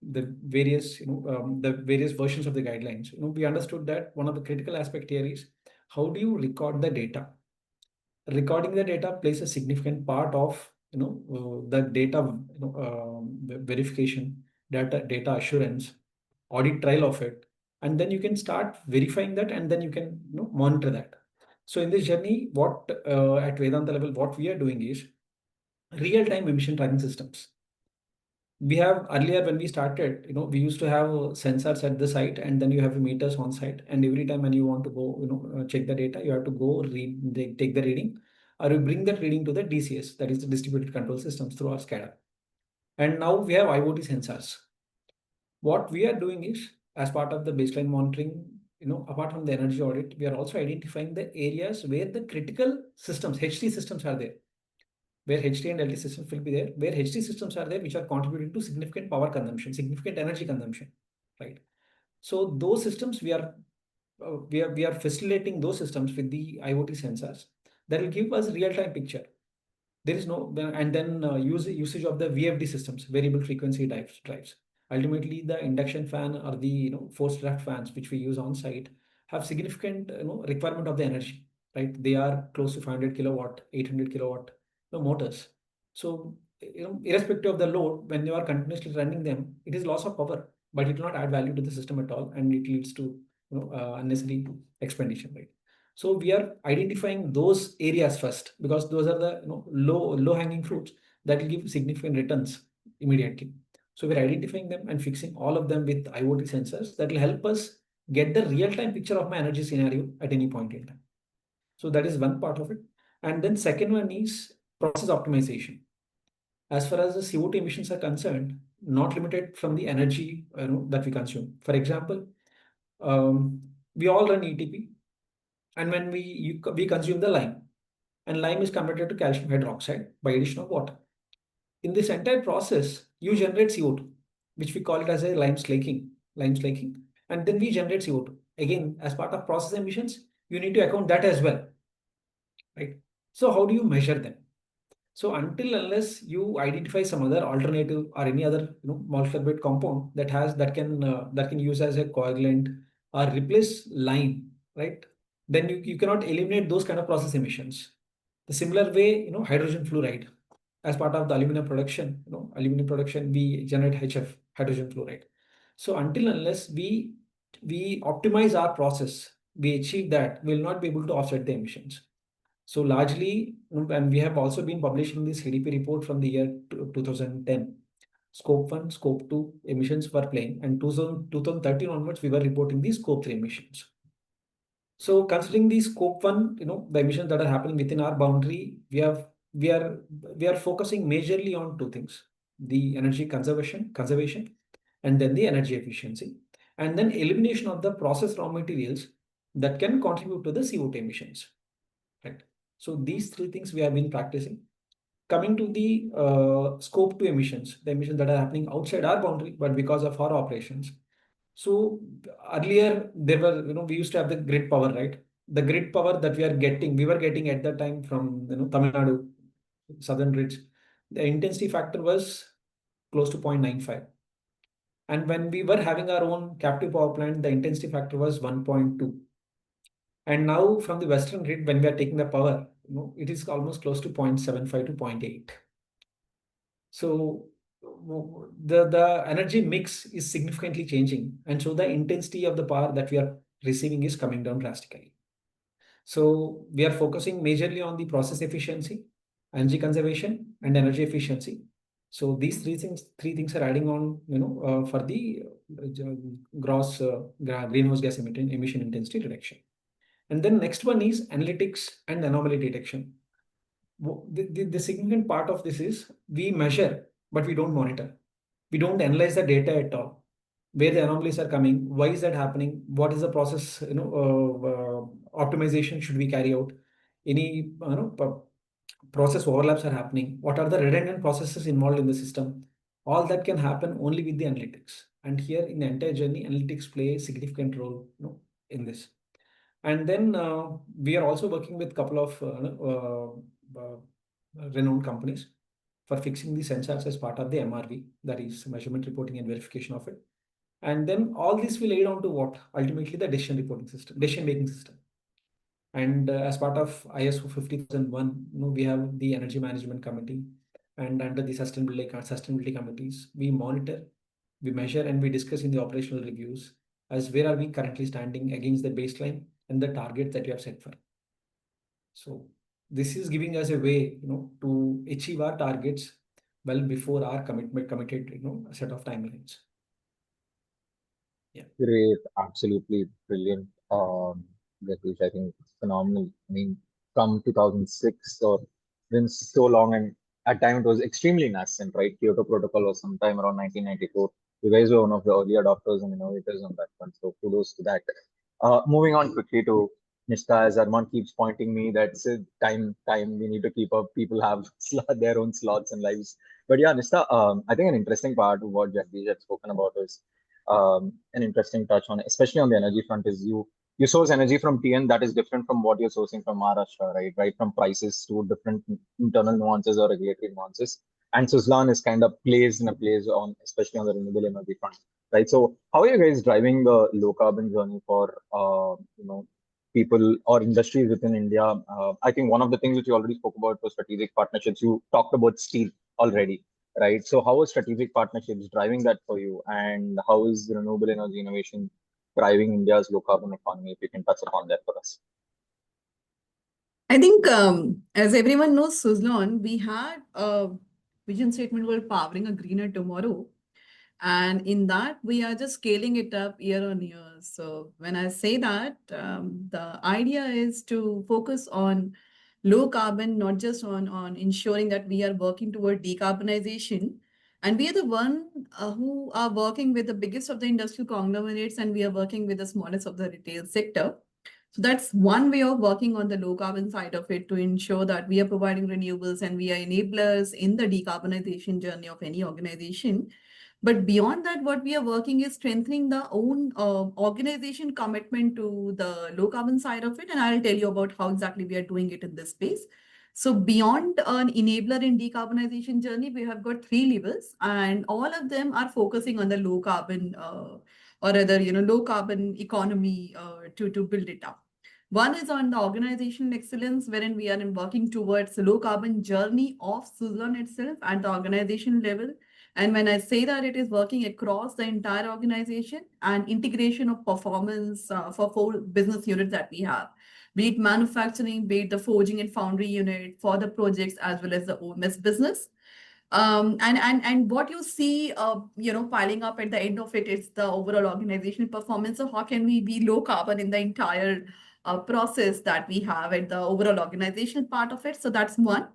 the various, the various versions of the guidelines, we understood that one of the critical aspect here is how do you record the data? Recording the data plays a significant part of, the data, verification, data assurance, audit trail of it, and then you can start verifying that, and then you can monitor that. So in this journey, what at Vedanta level, what we are doing is real-time emission tracking systems. We have earlier, when we started, we used to have sensors at the site, and then you have meters on site, and every time when you want to go, check the data, you have to go take the reading, or you bring that reading to the DCS, that is the distributed control systems, through our SCADA. And now we have IoT sensors. What we are doing is, as part of the baseline monitoring, apart from the energy audit, we are also identifying the areas where the critical systems, HT systems are there, where HT and LT systems will be there, where HT systems are there, which are contributing to significant power consumption, significant energy consumption, right? So those systems we are facilitating those systems with the IoT sensors that will give us real-time picture. There is no, and then usage of the VFD systems, variable frequency drives. Ultimately, the induction fan or the forced draft fans which we use on site have significant requirement of the energy, right? They are close to 500 kilowatt, 800 kilowatt motors. So irrespective of the load, when you are continuously running them, it is loss of power, but it will not add value to the system at all, and it leads to unnecessary expenditure, right? So we are identifying those areas first because those are the low hanging fruits that will give significant returns immediately. So we're identifying them and fixing all of them with IoT sensors that will help us get the real-time picture of my energy scenario at any point in time. So that is one part of it. And then second one is process optimization. As far as the CO2 emissions are concerned, not limited from the energy that we consume. For example, we all run ETP, and when we consume the lime, and lime is converted to calcium hydroxide by addition of water. In this entire process, you generate CO2, which we call it as a lime slaking, and then we generate CO2. Again, as part of process emissions, you need to account that as well, right? So how do you measure them? So until unless you identify some other alternative or any other molecular weight compound that can use as a coagulant or replace lime, right? Then you cannot eliminate those kind of process emissions. The similar way, hydrogen fluoride, as part of the aluminum production, we generate HF, hydrogen fluoride. So until unless we optimize our process, we achieve that, we will not be able to offset the emissions. So largely, and we have also been publishing this CDP report from the year 2010. Scope 1, Scope 2 emissions were plain, and 2013 onwards, we were reporting the Scope 3 emissions. So considering the Scope 1, the emissions that are happening within our boundary, we are focusing majorly on two things: the energy conservation, and then the energy efficiency, and then elimination of the process raw materials that can contribute to the CO2 emissions, right? So these three things we have been practicing. Coming to the Scope 2 emissions, the emissions that are happening outside our boundary, but because of our operations. So earlier we used to have the grid power, right? The grid power that we were getting at that time from Tamil Nadu, southern grids. The intensity factor was close to 0.95. And when we were having our own captive power plant, the intensity factor was 1.2. And now from the western grid, when we are taking the power, it is almost close to 0.75 to 0.8. So the energy mix is significantly changing, and so the intensity of the power that we are receiving is coming down drastically. So we are focusing majorly on the process efficiency, energy conservation, and energy efficiency. So these three things are adding on, for the gross greenhouse gas emission intensity reduction. And then next one is analytics and anomaly detection. The significant part of this is we measure, but we don't monitor. We don't analyze the data at all. Where the anomalies are coming, why is that happening? What is the process, optimization should we carry out? Any process overlaps are happening. What are the redundant processes involved in the system? All that can happen only with the analytics. And here in the entire journey, analytics play a significant role, in this. And then we are also working with a couple of renowned companies for fixing the sensors as part of the MRV, that is measurement, reporting, and verification of it. And then all this will aid on to what? Ultimately, the decision-making system. And as part of ISO 50001, we have the Energy Management Committee, and under the sustainability committees, we monitor, we measure, and we discuss in the operational reviews as where are we currently standing against the baseline and the target that we have set for. So this is giving us a way, to achieve our targets well before our committed, set of timelines. Yeah. Great, absolutely brilliant. Gatish, I think it's phenomenal. I mean, from 2006 or been so long, and at time it was extremely nascent, right? Kyoto Protocol was sometime around 1994. You guys were one of the early adopters and innovators on that one, so kudos to that. Moving on quickly to Nishta, as Arman keeps pointing me that time, we need to keep up. People have their own slots and lives. But yeah, Nishta, I think an interesting part of what Jagdish had spoken about is an interesting touch on, especially on the energy front, is you source energy from TN that is different from what you're sourcing from Maharashtra, right? Right from prices to different internal nuances or regulatory nuances. And Suzlon is kind of plays in a place on, especially on the renewable energy front, right? So how are you guys driving the low carbon journey for people or industries within India? I think one of the things that you already spoke about was strategic partnerships. You talked about steel already, right? So how is strategic partnerships driving that for you, and how is renewable energy innovation driving India's low carbon economy? If you can touch upon that for us. I think, as everyone knows, Suzlon, we had a vision statement called Powering a Greener Tomorrow. And in that, we are just scaling it up year on year. So when I say that, the idea is to focus on low carbon, not just on ensuring that we are working toward decarbonization. And we are the one who are working with the biggest of the industrial conglomerates, and we are working with the smallest of the retail sector. So that's one way of working on the low carbon side of it, to ensure that we are providing renewables and we are enablers in the decarbonization journey of any organization. But beyond that, what we are working is strengthening the own organization commitment to the low carbon side of it. And I'll tell you about how exactly we are doing it in this space. So beyond an enabler in decarbonization journey, we have got 3 levels, and all of them are focusing on the low carbon or rather, low carbon economy to build it up. One is on the organizational excellence, wherein we are working towards the low carbon journey of Suzlon itself at the organization level. And when I say that, it is working across the entire organization and integration of performance for 4 business units that we have, be it manufacturing, be it the forging and foundry unit for the projects, as well as the OMS business. And what you see, piling up at the end of it is the overall organizational performance. So how can we be low carbon in the entire process that we have at the overall organizational part of it? So that's one.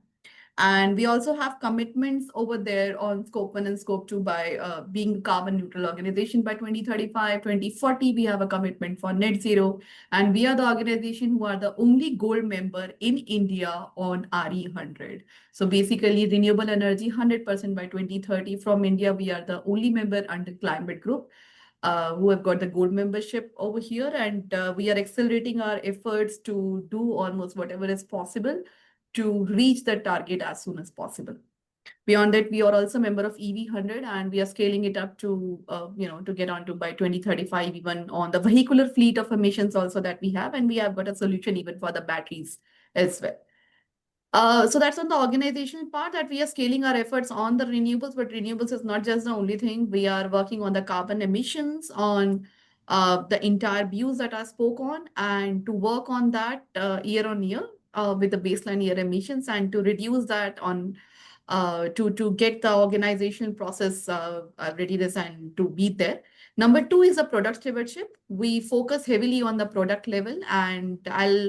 And we also have commitments over there on scope 1 and scope 2 by being carbon neutral organization by 2035, 2040. We have a commitment for net zero. And we are the organization who are the only gold member in India on RE100. So basically renewable energy 100% by 2030 from India. We are the only member under climate group who have got the gold membership over here. And we are accelerating our efforts to do almost whatever is possible to reach the target as soon as possible. Beyond that, we are also a member of EV100, and we are scaling it up to, to get onto by 2035, even on the vehicular fleet of emissions also that we have. And we have got a solution even for the batteries as well. So that's on the organizational part, that we are scaling our efforts on the renewables, but renewables is not just the only thing. We are working on the carbon emissions, on the entire views that I spoke on, and to work on that year on year with the baseline year emissions, and to reduce that on to get the organizational process readiness and to be there. Number 2 is the product stewardship. We focus heavily on the product level, and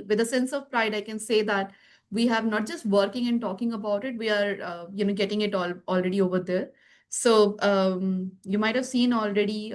with a sense of pride, I can say that we have not just working and talking about it, we are getting it already over there. So you might have seen already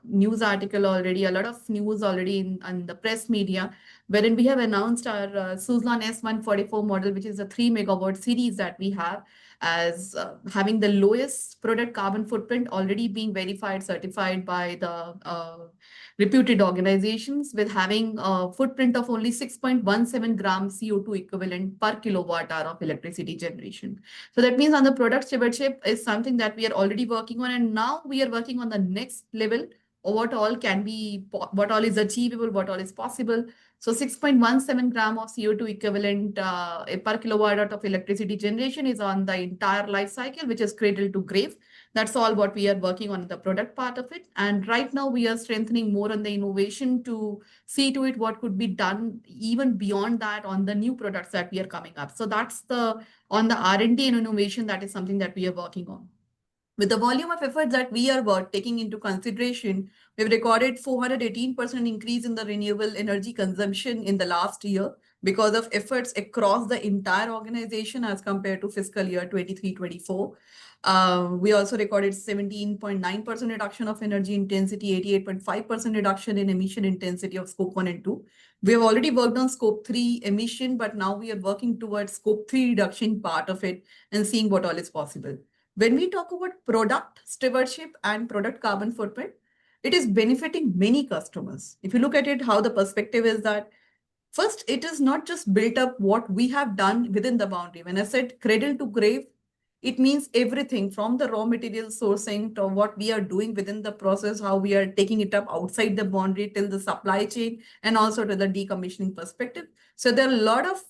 news article already, a lot of news already in the press media, wherein we have announced our Suzlon S144 model, which is a 3 megawatt series that we have, as having the lowest product carbon footprint, already being verified, certified by the reputed organizations, with having a footprint of only 6.17 grams CO2 equivalent per kilowatt hour of electricity generation. So that means on the product stewardship is something that we are already working on, and now we are working on the next level, or what all is achievable, what all is possible. So 6.17 gram of CO2 equivalent per kilowatt hour of electricity generation is on the entire life cycle, which is cradle to grave. That's all what we are working on the product part of it. And right now we are strengthening more on the innovation to see to it what could be done even beyond that on the new products that we are coming up. So that's on the R&D and innovation, that is something that we are working on. With the volume of efforts that we are taking into consideration, we've recorded 418% increase in the renewable energy consumption in the last year, because of efforts across the entire organization as compared to fiscal year 23-24. We also recorded 17.9% reduction of energy intensity, 88.5% reduction in emission intensity of scope 1 and 2. We have already worked on scope 3 emission, but now we are working towards scope 3 reduction part of it and seeing what all is possible. When we talk about product stewardship and product carbon footprint, it is benefiting many customers. If you look at it, how the perspective is that first, it is not just built up what we have done within the boundary. When I said cradle to grave, it means everything from the raw material sourcing to what we are doing within the process, how we are taking it up outside the boundary till the supply chain and also to the decommissioning perspective. So there are a lot of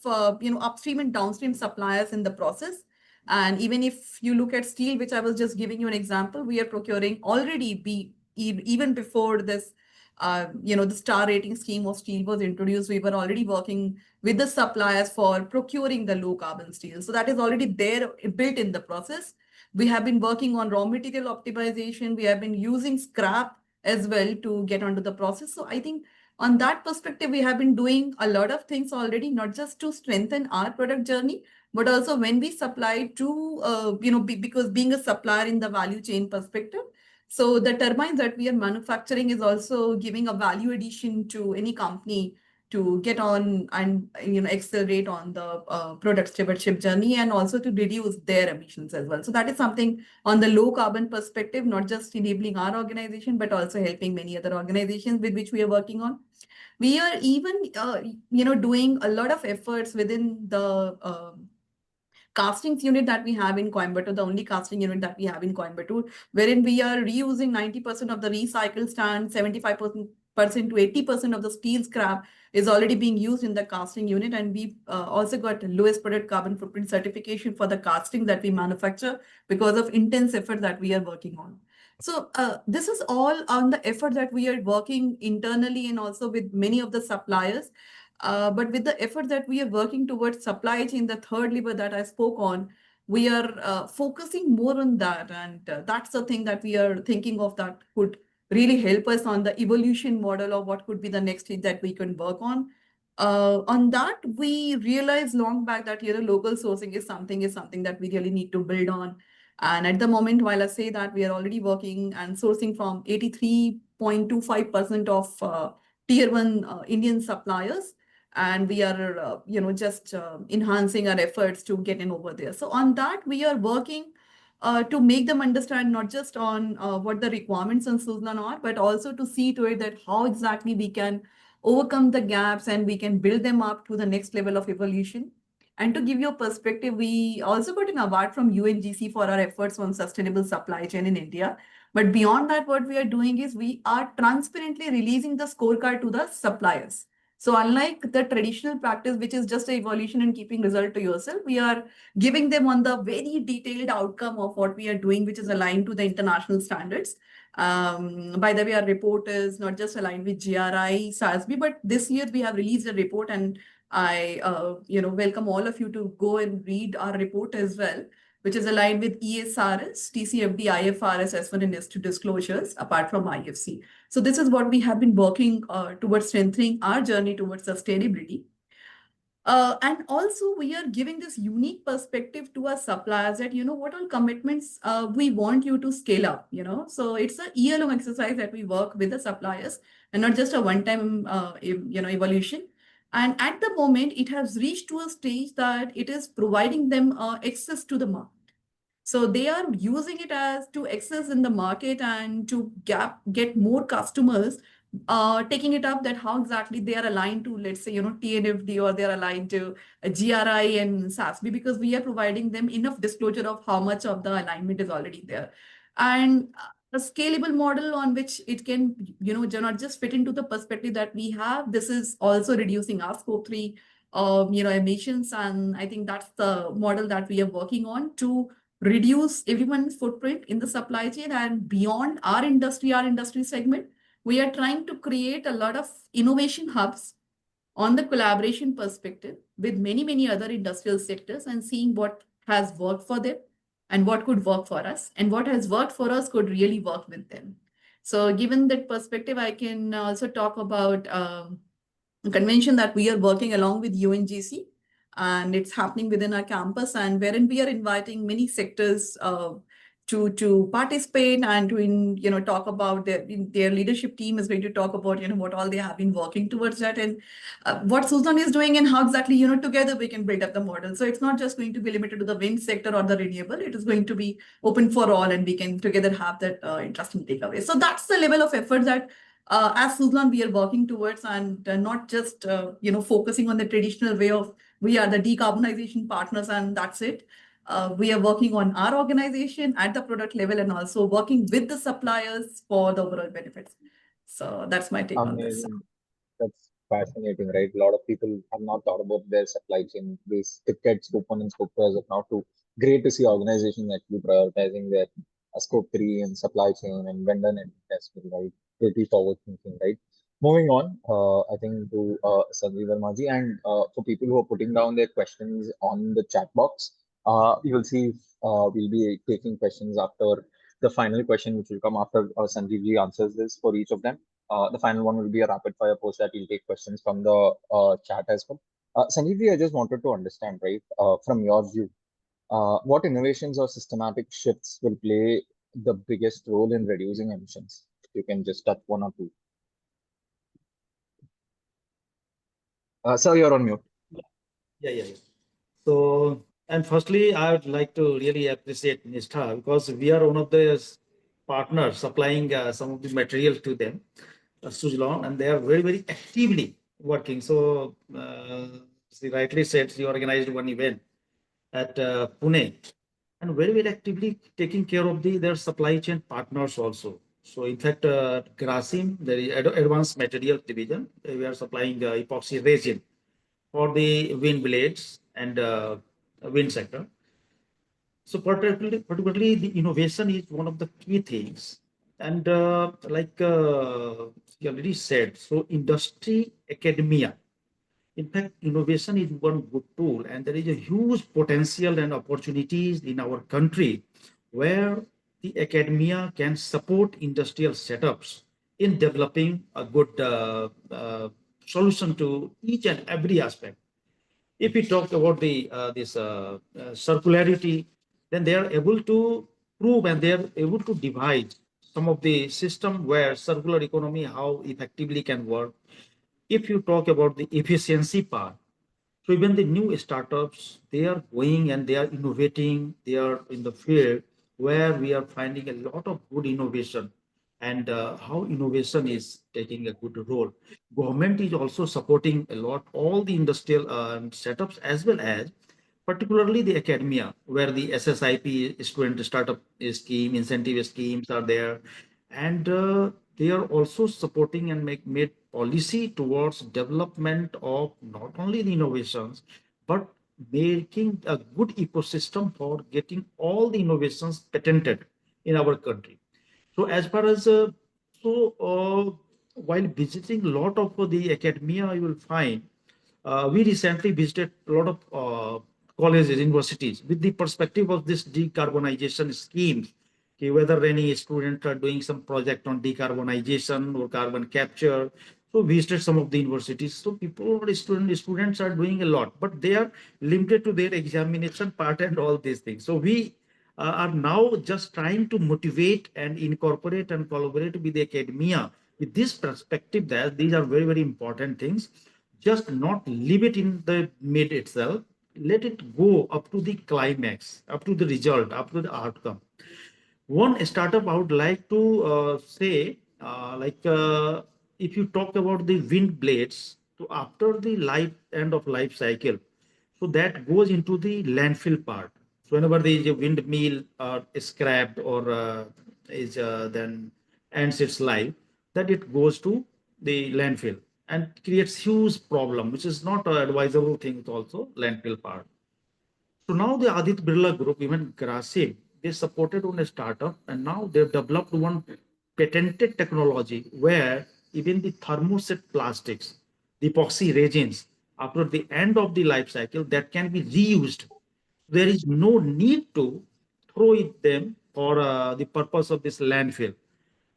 upstream and downstream suppliers in the process. And even if you look at steel, which I was just giving you an example, we are procuring already even before this the star rating scheme of steel was introduced, we were already working with the suppliers for procuring the low carbon steel. So that is already there built in the process. We have been working on raw material optimization. We have been using scrap as well to get onto the process. So I think on that perspective, we have been doing a lot of things already, not just to strengthen our product journey, but also when we supply to, because being a supplier in the value chain perspective, so the turbines that we are manufacturing is also giving a value addition to any company to get on and accelerate on the product stewardship journey and also to reduce their emissions as well. So that is something on the low carbon perspective, not just enabling our organization, but also helping many other organizations with which we are working on. We are even doing a lot of efforts within the castings unit that we have in Coimbatore, the only casting unit that we have in Coimbatore, wherein we are reusing 90% of the recycled stand, 75% to 80% of the steel scrap is already being used in the casting unit. And we also got lowest product carbon footprint certification for the casting that we manufacture because of intense effort that we are working on. So this is all on the effort that we are working internally and also with many of the suppliers. But with the effort that we are working towards supply chain, the third lever that I spoke on, we are focusing more on that. And that's the thing that we are thinking of that could really help us on the evolution model of what could be the next stage that we can work on. On that, we realized long back that local sourcing is something that we really need to build on. And at the moment, while I say that, we are already working and sourcing from 83.25% of tier 1 Indian suppliers. And we are, just enhancing our efforts to get in over there. So on that, we are working to make them understand not just on what the requirements on Suzlon are, but also to see to it that how exactly we can overcome the gaps and we can build them up to the next level of evolution. And to give you a perspective, we also got an award from UNGC for our efforts on sustainable supply chain in India. But beyond that, what we are doing is we are transparently releasing the scorecard to the suppliers. So unlike the traditional practice, which is just an evolution and keeping result to yourself, we are giving them on the very detailed outcome of what we are doing, which is aligned to the international standards. By the way, our report is not just aligned with GRI, SASB, but this year we have released a report, and I welcome all of you to go and read our report as well, which is aligned with ESRS, TCFD, IFRS, S1 and S2 disclosures, apart from IFC. So this is what we have been working towards strengthening our journey towards sustainability. And also we are giving this unique perspective to our suppliers that, what all commitments we want you to scale up, So it's a year-long exercise that we work with the suppliers and not just a one-time, evolution. And at the moment, it has reached to a stage that it is providing them access to the market. So they are using it as to access in the market and to get more customers, taking it up that how exactly they are aligned to, let's say, TNFD, or they're aligned to GRI and SASB, because we are providing them enough disclosure of how much of the alignment is already there. And a scalable model on which it can, not just fit into the perspective that we have. This is also reducing our scope 3, emissions. And I think that's the model that we are working on to reduce everyone's footprint in the supply chain. And beyond our industry segment, we are trying to create a lot of innovation hubs on the collaboration perspective with many, many other industrial sectors and seeing what has worked for them and what could work for us, and what has worked for us could really work with them. So given that perspective, I can also talk about convention that we are working along with UNGC, and it's happening within our campus, and wherein we are inviting many sectors to participate and to talk about their leadership team is going to talk about what all they have been working towards that, and what Suzlon is doing, and how exactly together we can build up the model. So it's not just going to be limited to the wind sector or the renewable. It is going to be open for all, and we can together have that interesting takeaway. So that's the level of effort that as Suzlon we are working towards, and not just focusing on the traditional way of we are the decarbonization partners and that's it. We are working on our organization at the product level and also working with the suppliers for the overall benefits. So that's my take on this. Amazing. That's fascinating, right? A lot of people have not thought about their supply chain. These ticket scope 1 and scope 2 as of now too. Great to see organizations actually prioritizing their scope 3 and supply chain and vendor network as well, right? Pretty forward thinking, right? Moving on, I think to Sanjeev Vermaji, and for people who are putting down their questions on the chat box, you will see we'll be taking questions after the final question, which will come after Sanjeev ji answers this for each of them. The final one will be a rapid fire post that we'll take questions from the chat as well. Sanjeev ji, I just wanted to understand, right, from your view, what innovations or systematic shifts will play the biggest role in reducing emissions? You can just touch one or two. Sir, you're on mute. Yeah. So, and firstly, I would like to really appreciate Nishtha, because we are one of the partners supplying some of the material to them, Suzlon, and they are very, very actively working. So, she rightly said she organized one event at Pune, and very, very actively taking care of their supply chain partners also. So, in fact, Grasim, the advanced material division, we are supplying epoxy resin for the wind blades and wind sector. So particularly the innovation is one of the key things. And like you already said, so industry, academia. In fact, innovation is one good tool, and there is a huge potential and opportunities in our country where the academia can support industrial setups in developing a good solution to each and every aspect. If we talk about the this circularity, then they are able to prove and they are able to divide some of the system where circular economy how effectively can work. If you talk about the efficiency part, so even the new startups, they are going and they are innovating, they are in the field where we are finding a lot of good innovation, and how innovation is taking a good role. Government is also supporting a lot, all the industrial setups as well as particularly the academia, where the SSIP student startup scheme, incentive schemes are there, and they are also supporting and made policy towards development of not only the innovations, but making a good ecosystem for getting all the innovations patented in our country. So as far as while visiting a lot of the academia, you will find we recently visited a lot of colleges, universities with the perspective of this decarbonization schemes. Okay, whether any student are doing some project on decarbonization or carbon capture. So we visited some of the universities. So students are doing a lot, but they are limited to their examination part and all these things. So we are now just trying to motivate and incorporate and collaborate with the academia with this perspective that these are very, very important things. Just not leave it in the mid itself. Let it go up to the climax, up to the result, up to the outcome. One startup I would like to say, if you talk about the wind blades, so after the end of life cycle, so that goes into the landfill part. So whenever there is a windmill scrapped or is then ends its life, that it goes to the landfill and creates huge problem, which is not an advisable thing also, landfill part. So now the Adit Birla Group, even Grasim, they supported on a startup, and now they've developed one patented technology where even the thermoset plastics, the epoxy resins, after the end of the life cycle, that can be reused. There is no need to throw it them for the purpose of this landfill.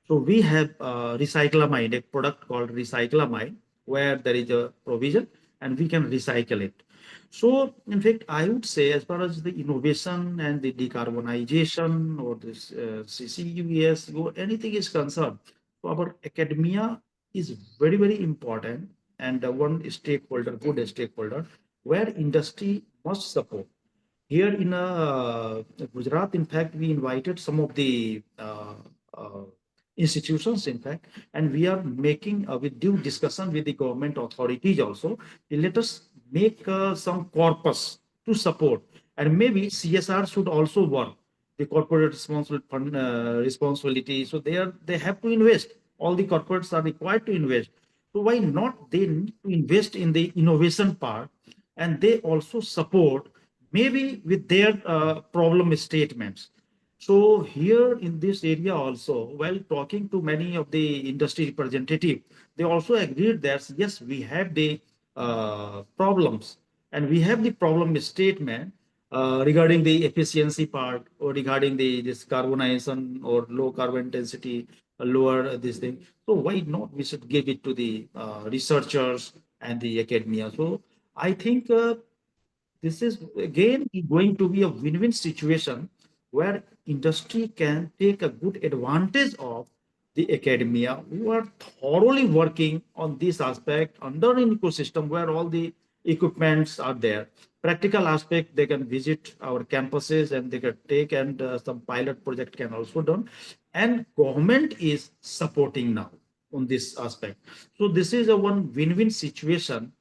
So we have recyclamide, a product called recyclamide, where there is a provision, and we can recycle it. So, in fact, I would say, as far as the innovation and the decarbonization or this CCUS go, anything is concerned, so our academia is very, very important, and one stakeholder, good stakeholder, where industry must support. Here in Gujarat, in fact, we invited some of the uh, institutions, in fact, and we are making with due discussion with the government authorities also. Let us make some corpus to support, and maybe CSR should also work, the corporate responsibility. So they have to invest. All the corporates are required to invest. So why not they need to invest in the innovation part, and they also support maybe with their problem statements. So here in this area also, while talking to many of the industry representatives, they also agreed that yes, we have the problems, and we have the problem statement regarding the efficiency part, or regarding the this carbonization or low carbon intensity, lower this thing. So why not we should give it to the researchers and the academia? So I think this is again going to be a win-win situation, where industry can take a good advantage of the academia, who are thoroughly working on this aspect under an ecosystem where all the equipments are there. Practical aspect, they can visit our campuses and they can take, and some pilot project can also done, and government is supporting now on this aspect. So this is a one win-win situation,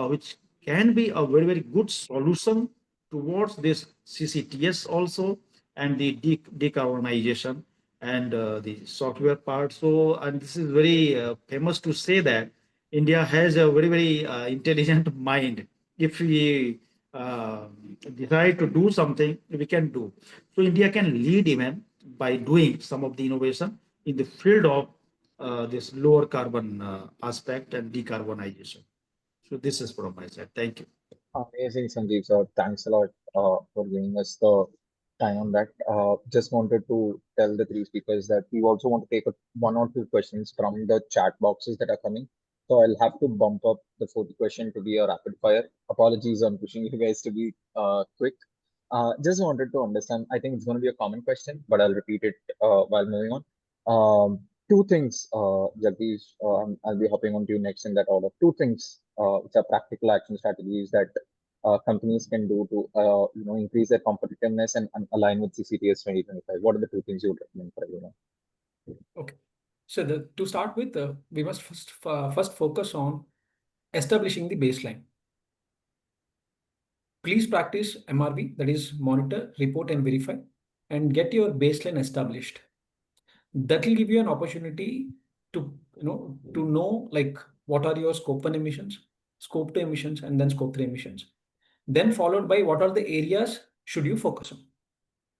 which can be a very, very good solution towards this CCTS also, and the decarbonization, and the software part. So, and this is very famous to say that India has a very, very intelligent mind. If we uh, decide to do something, we can do. So India can lead even by doing some of the innovation in the field of this lower carbon aspect and decarbonization. So this is from my side. Thank you. Amazing, Sanjeev sir. Thanks a lot for giving us the time on that. Just wanted to tell the three speakers that we also want to take one or two questions from the chat boxes that are coming. So I'll have to bump up the fourth question to be a rapid fire. Apologies on pushing you guys to be quick. Just wanted to understand. I think it's going to be a common question, but I'll repeat it while moving on. Two things, Jagdish, I'll be hopping on to you next in that order. Two things, which are practical action strategies that companies can do to increase their competitiveness and align with CCTS 2025. What are the two things you would recommend for everyone? Okay. So to start with, we must first focus on establishing the baseline. Please practice MRV, that is monitor, report, and verify, and get your baseline established. That will give you an opportunity to know like what are your scope 1 emissions, scope 2 emissions, and then scope 3 emissions. Then followed by what are the areas should you focus on.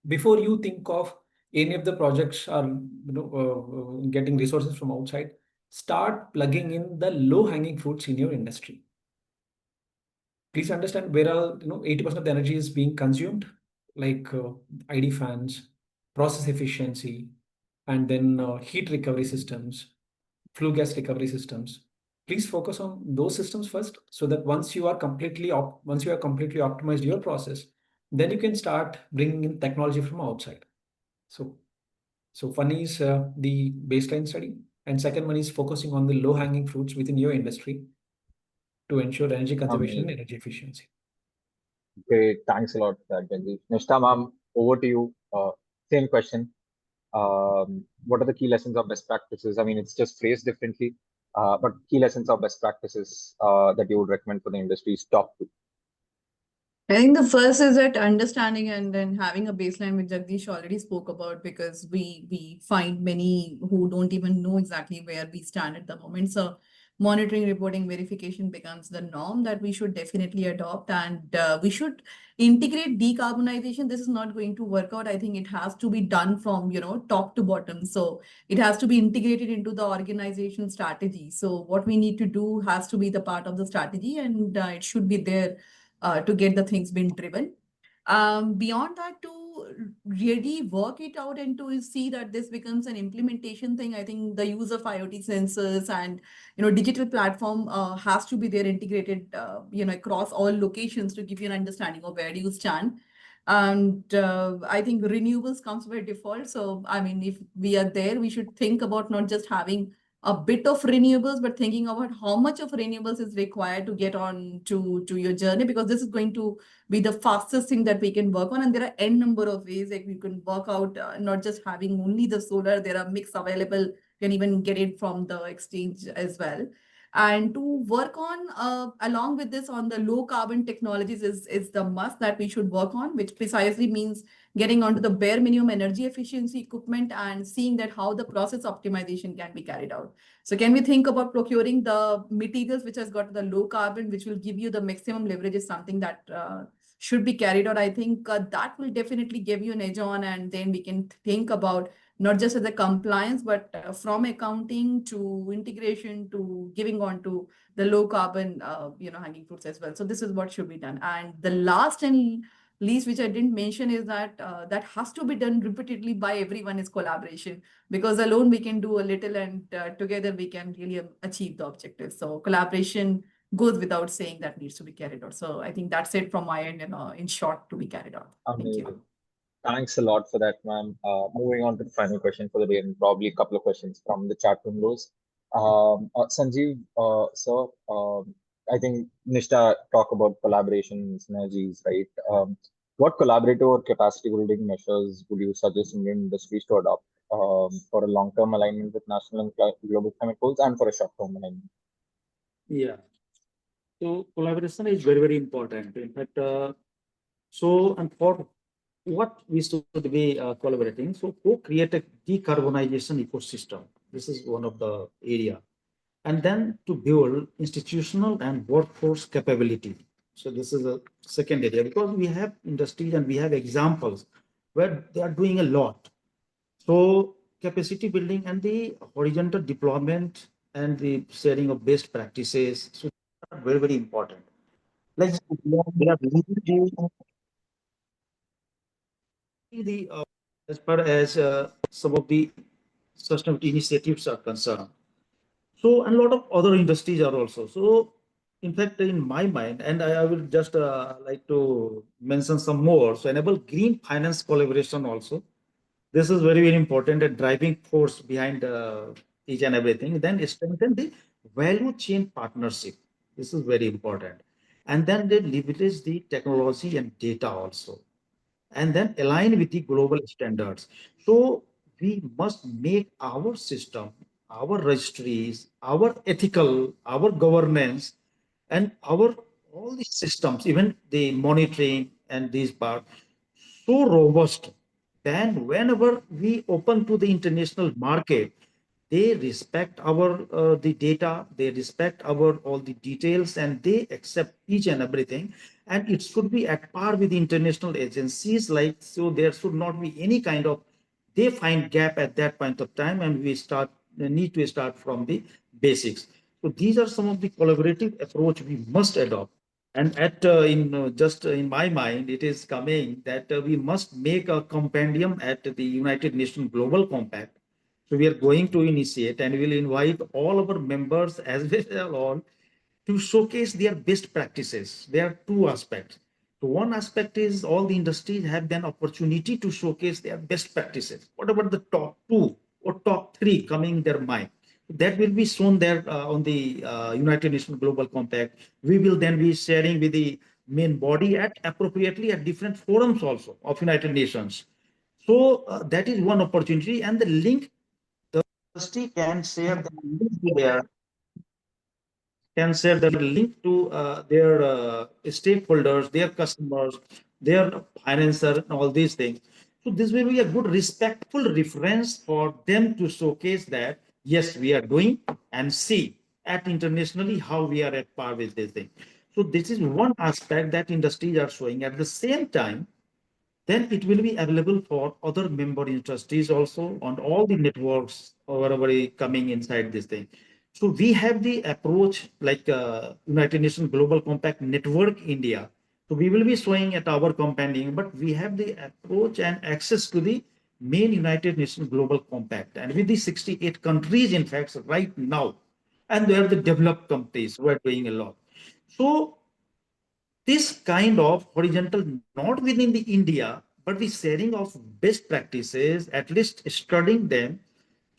Before you think of any of the projects are getting resources from outside, start plugging in the low-hanging fruits in your industry. Please understand where 80% of the energy is being consumed, like ID fans, process efficiency, and then heat recovery systems, flue gas recovery systems. Please focus on those systems first, so that once you are completely optimized your process, then you can start bringing in technology from outside. So one is the baseline study, and second one is focusing on the low-hanging fruits within your industry to ensure energy conservation and energy efficiency. Great, thanks a lot, Jagdish. Nishta ma'am, over to you. Same question. What are the key lessons of best practices? I mean, it's just phrased differently, but key lessons of best practices that you would recommend for the industry's top two. I think the first is that understanding and then having a baseline, which Jagdish already spoke about, because we find many who don't even know exactly where we stand at the moment. So monitoring, reporting, verification becomes the norm that we should definitely adopt, and we should integrate decarbonization. This is not going to work out. I think it has to be done from top to bottom. So it has to be integrated into the organization strategy. So what we need to do has to be the part of the strategy, and it should be there to get the things being driven. Beyond that, to really work it out and to see that this becomes an implementation thing, I think the use of IoT sensors and digital platform has to be there integrated across all locations to give you an understanding of where do you stand. And I think renewables comes by default. So I mean, if we are there, we should think about not just having a bit of renewables, but thinking about how much of renewables is required to get on to your journey, because this is going to be the fastest thing that we can work on. And there are n number of ways that we can work out, not just having only the solar. There are mix available. You can even get it from the exchange as well. And to work on along with this on the low carbon technologies is the must that we should work on, which precisely means getting onto the bare minimum energy efficiency equipment and seeing that how the process optimization can be carried out. So can we think about procuring the materials which has got the low carbon, which will give you the maximum leverage, is something that should be carried out. I think that will definitely give you an edge on, and then we can think about not just as a compliance, but from accounting to integration to giving on to the low carbon, hanging fruits as well. So this is what should be done. And the last and least, which I didn't mention, is that that has to be done repeatedly by everyone, is collaboration, because alone we can do a little, and together we can really achieve the objectives. So collaboration goes without saying, that needs to be carried out. So I think that's it from my end, in short, to be carried out. Thank you. Thanks a lot for that, ma'am. Moving on to the final question for the day, and probably a couple of questions from the chat windows. Sanjeev, sir, I think Nishta talked about collaboration synergies, right? What collaborative or capacity building measures would you suggest Indian industries to adopt for a long-term alignment with national and global climate goals, and for a short-term alignment? Yeah. So collaboration is very, very important. In fact, and for what we should be collaborating, so co-create a decarbonization ecosystem. This is one of the area. And then to build institutional and workforce capability. So this is a second area, because we have industries and we have examples where they are doing a lot. So capacity building and the horizontal deployment and the sharing of best practices, so very, very important. Like they are as far as some of the sustainability initiatives are concerned. So, and a lot of other industries are also. So, in fact, in my mind, and I will just like to mention some more. So, enable green finance collaboration also. This is very, very important, and driving force behind each and everything. Then strengthen the value chain partnership. This is very important. And then they leverage the technology and data also, and then align with the global standards. So we must make our system, our registries, our ethical, our governance, and our all these systems, even the monitoring and these parts, so robust. Then whenever we open to the international market, they respect our the data, they respect our all the details, and they accept each and everything, and it should be at par with the international agencies. Like, so there should not be any kind of they find gap at that point of time, and we need to start from the basics. So these are some of the collaborative approach we must adopt. And at just in my mind, it is coming that we must make a compendium at the United Nations Global Compact. So we are going to initiate, and we will invite all our members as well as all to showcase their best practices. There are two aspects. So one aspect is all the industries have an opportunity to showcase their best practices. What about the top two or top three coming in their mind? That will be shown there on the United Nations Global Compact. We will then be sharing with the main body at appropriately at different forums also of United Nations. So that is one opportunity, and the link the industry can share the link there, can share the link to their stakeholders, their customers, their financer, and all these things. So this will be a good respectful reference for them to showcase that, yes, we are doing, and see at internationally how we are at par with this thing. So this is one aspect that industries are showing. At the same time, then it will be available for other member industries also on all the networks wherever coming inside this thing. So we have the approach like United Nations Global Compact Network India. So we will be showing at our companion, but we have the approach and access to the main United Nations Global Compact. And with the 68 countries, in fact, right now, and they are the developed countries who are doing a lot. So this kind of horizontal, not within the India, but the sharing of best practices, at least studying them.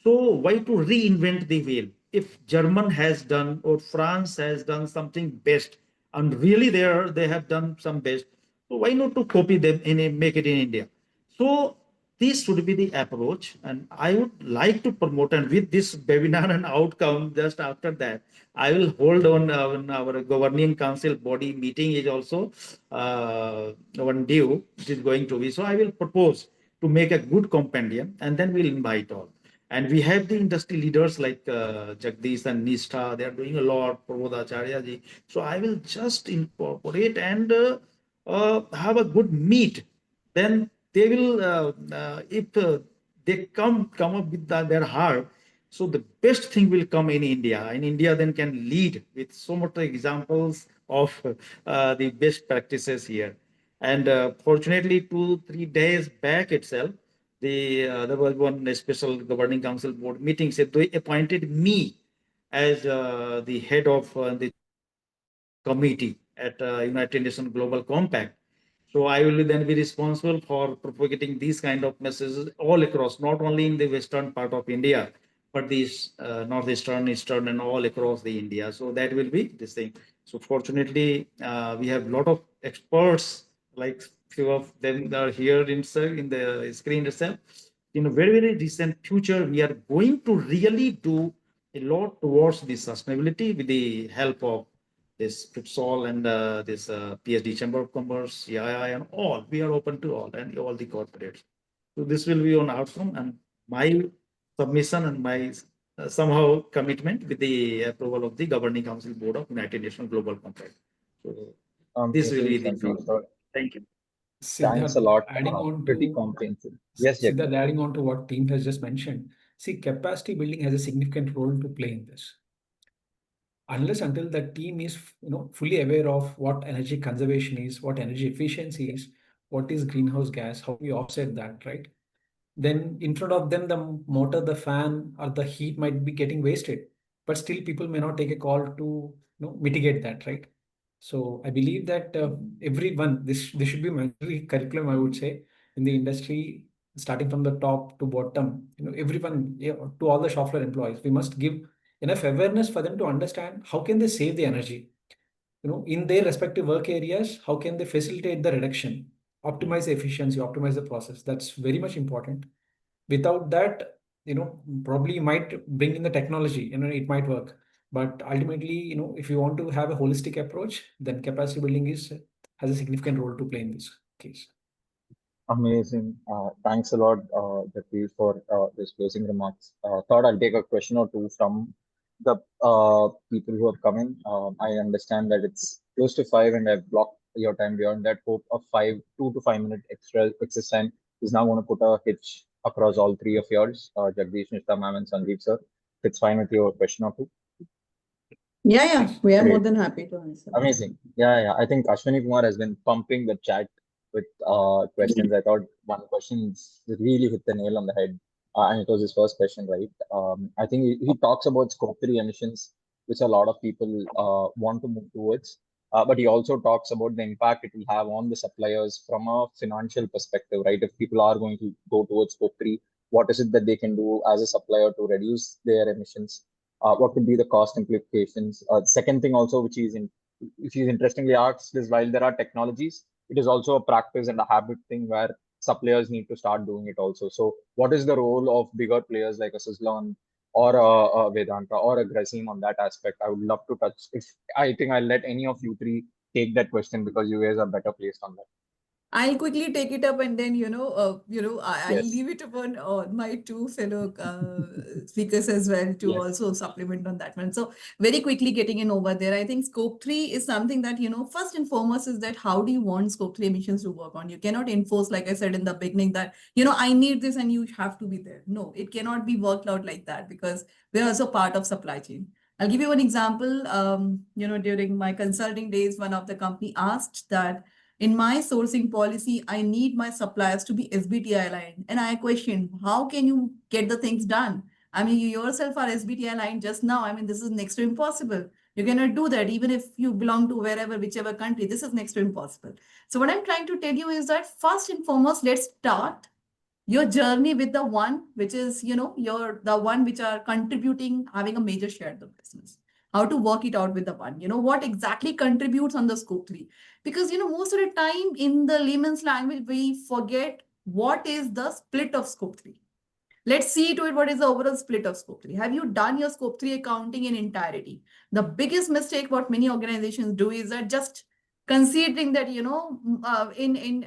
So why to reinvent the wheel? If German has done or France has done something best, and really they have done some best, so why not to copy them and make it in India? So this should be the approach, and I would like to promote. And with this webinar and outcome, just after that, I will hold on our governing council body meeting is also one due. It is going to be. So I will propose to make a good compendium, and then we'll invite all. And we have the industry leaders like Jagdish and Nishtha. They are doing a lot. Prabodh Acharya ji. So I will just incorporate and have a good meet. Then they will, if they come up with their heart, so the best thing will come in India. And India then can lead with so much examples of the best practices here. And fortunately, 2-3 days back itself, there was one special governing council board meeting. So they appointed me as the head of the committee at United Nations Global Compact. So I will then be responsible for propagating these kind of messages all across, not only in the western part of India, but these northeastern, eastern, and all across the India. So that will be this thing. So fortunately, we have a lot of experts, like few of them are here in the screen itself. In a very, very recent future, we are going to really do a lot towards the sustainability with the help of this Fitsol and this PSD Chamber of Commerce, CII, and all. We are open to all and all the corporates. So this will be on outcome, and my submission and my somehow commitment with the approval of the Governing Council Board of United Nations Global Compact. So this will be the. Thank you. Thanks a Siddharth, lot. adding on Pretty to comprehensive. Yes, Jagdish. Siddharth, adding on to what team has just mentioned. See, capacity building has a significant role to play in this. Unless until the team is fully aware of what energy conservation is, what energy efficiency is, what is greenhouse gas, how we offset that, right? Then in front of them, the motor, the fan, or the heat might be getting wasted, but still people may not take a call to mitigate that, right? So I believe that everyone, this should be mandatory curriculum, I would say, in the industry, starting from the top to bottom. Everyone, to all the shop floor employees, we must give enough awareness for them to understand how can they save the energy. In their respective work areas, how can they facilitate the reduction, optimize the efficiency, optimize the process. That's very much important. Without that, probably you might bring in the technology, it might work. But ultimately, if you want to have a holistic approach, then capacity building has a significant role to play in this case. Amazing. Thanks a lot, Jagdish, for this closing remarks. Thought I'll take a question or two from the people who have come in. I understand that it's close to 5 and I've blocked your time beyond that. Hope of 2 to 5 minute extra excess time is now going to put a hitch across all three of yours, Jagdish, Nishtha ma'am, and Sandeep sir. If it's fine with your question or two. Yeah, we are Great. more than happy to answer. Amazing. Yeah. I think Ashwini Kumar has been pumping the chat with questions. I thought one question really hit the nail on the head, and it was his first question, right? I think he talks about scope 3 emissions, which a lot of people want to move towards, but he also talks about the impact it will have on the suppliers from a financial perspective, right? If people are going to go towards scope 3, what is it that they can do as a supplier to reduce their emissions? What could be the cost implications? Second thing also, which is interestingly asked, is while there are technologies, it is also a practice and a habit thing where suppliers need to start doing it also. So what is the role of bigger players like a Suzlon or a Vedanta or a Grasim on that aspect? I would love to touch. I think I'll let any of you three take that question because you guys are better placed on that. I'll quickly take it up, and then I'll Yes. leave it upon my two fellow speakers as well to Yes. also supplement on that one. So very quickly getting in over there, I think scope 3 is something that first and foremost is that how do you want scope 3 emissions to work on? You cannot enforce, like I said in the beginning, that I need this and you have to be there. No, it cannot be worked out like that because we're also part of supply chain. I'll give you one example. During my consulting days, one of the company asked that In my sourcing policy, I need my suppliers to be SBTi aligned. And I question, how can you get the things done? I mean, you yourself are SBTi aligned just now. I mean, this is next to impossible. You cannot do that, even if you belong to wherever, whichever country. This is next to impossible. So what I'm trying to tell you is that first and foremost, let's start your journey with the one which is, the one which are contributing, having a major share of the business. How to work it out with the one, what exactly contributes on the scope 3. Because, most of the time in the layman's language, we forget what is the split of scope 3. Let's see to it what is the overall split of scope 3. Have you done your scope 3 accounting in entirety? The biggest mistake what many organizations do is that just considering that, in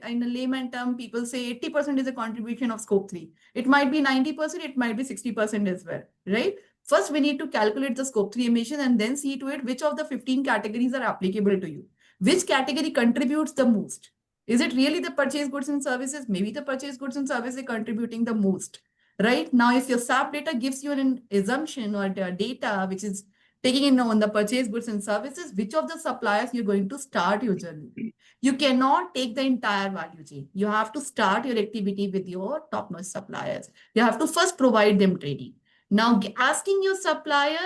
a layman term, people say 80% is a contribution of scope 3. It might be 90%, it might be 60% as well, right? First, we need to calculate the scope 3 emission and then see to it which of the 15 categories are applicable to you. Which category contributes the most? Is it really the purchase goods and services? Maybe the purchase goods and services are contributing the most, right? Now, if your SAP data gives you an assumption or data which is taking in on the purchase goods and services, which of the suppliers you're going to start your journey? You cannot take the entire value chain. You have to start your activity with your top-notch suppliers. You have to first provide them training. Now, asking your supplier,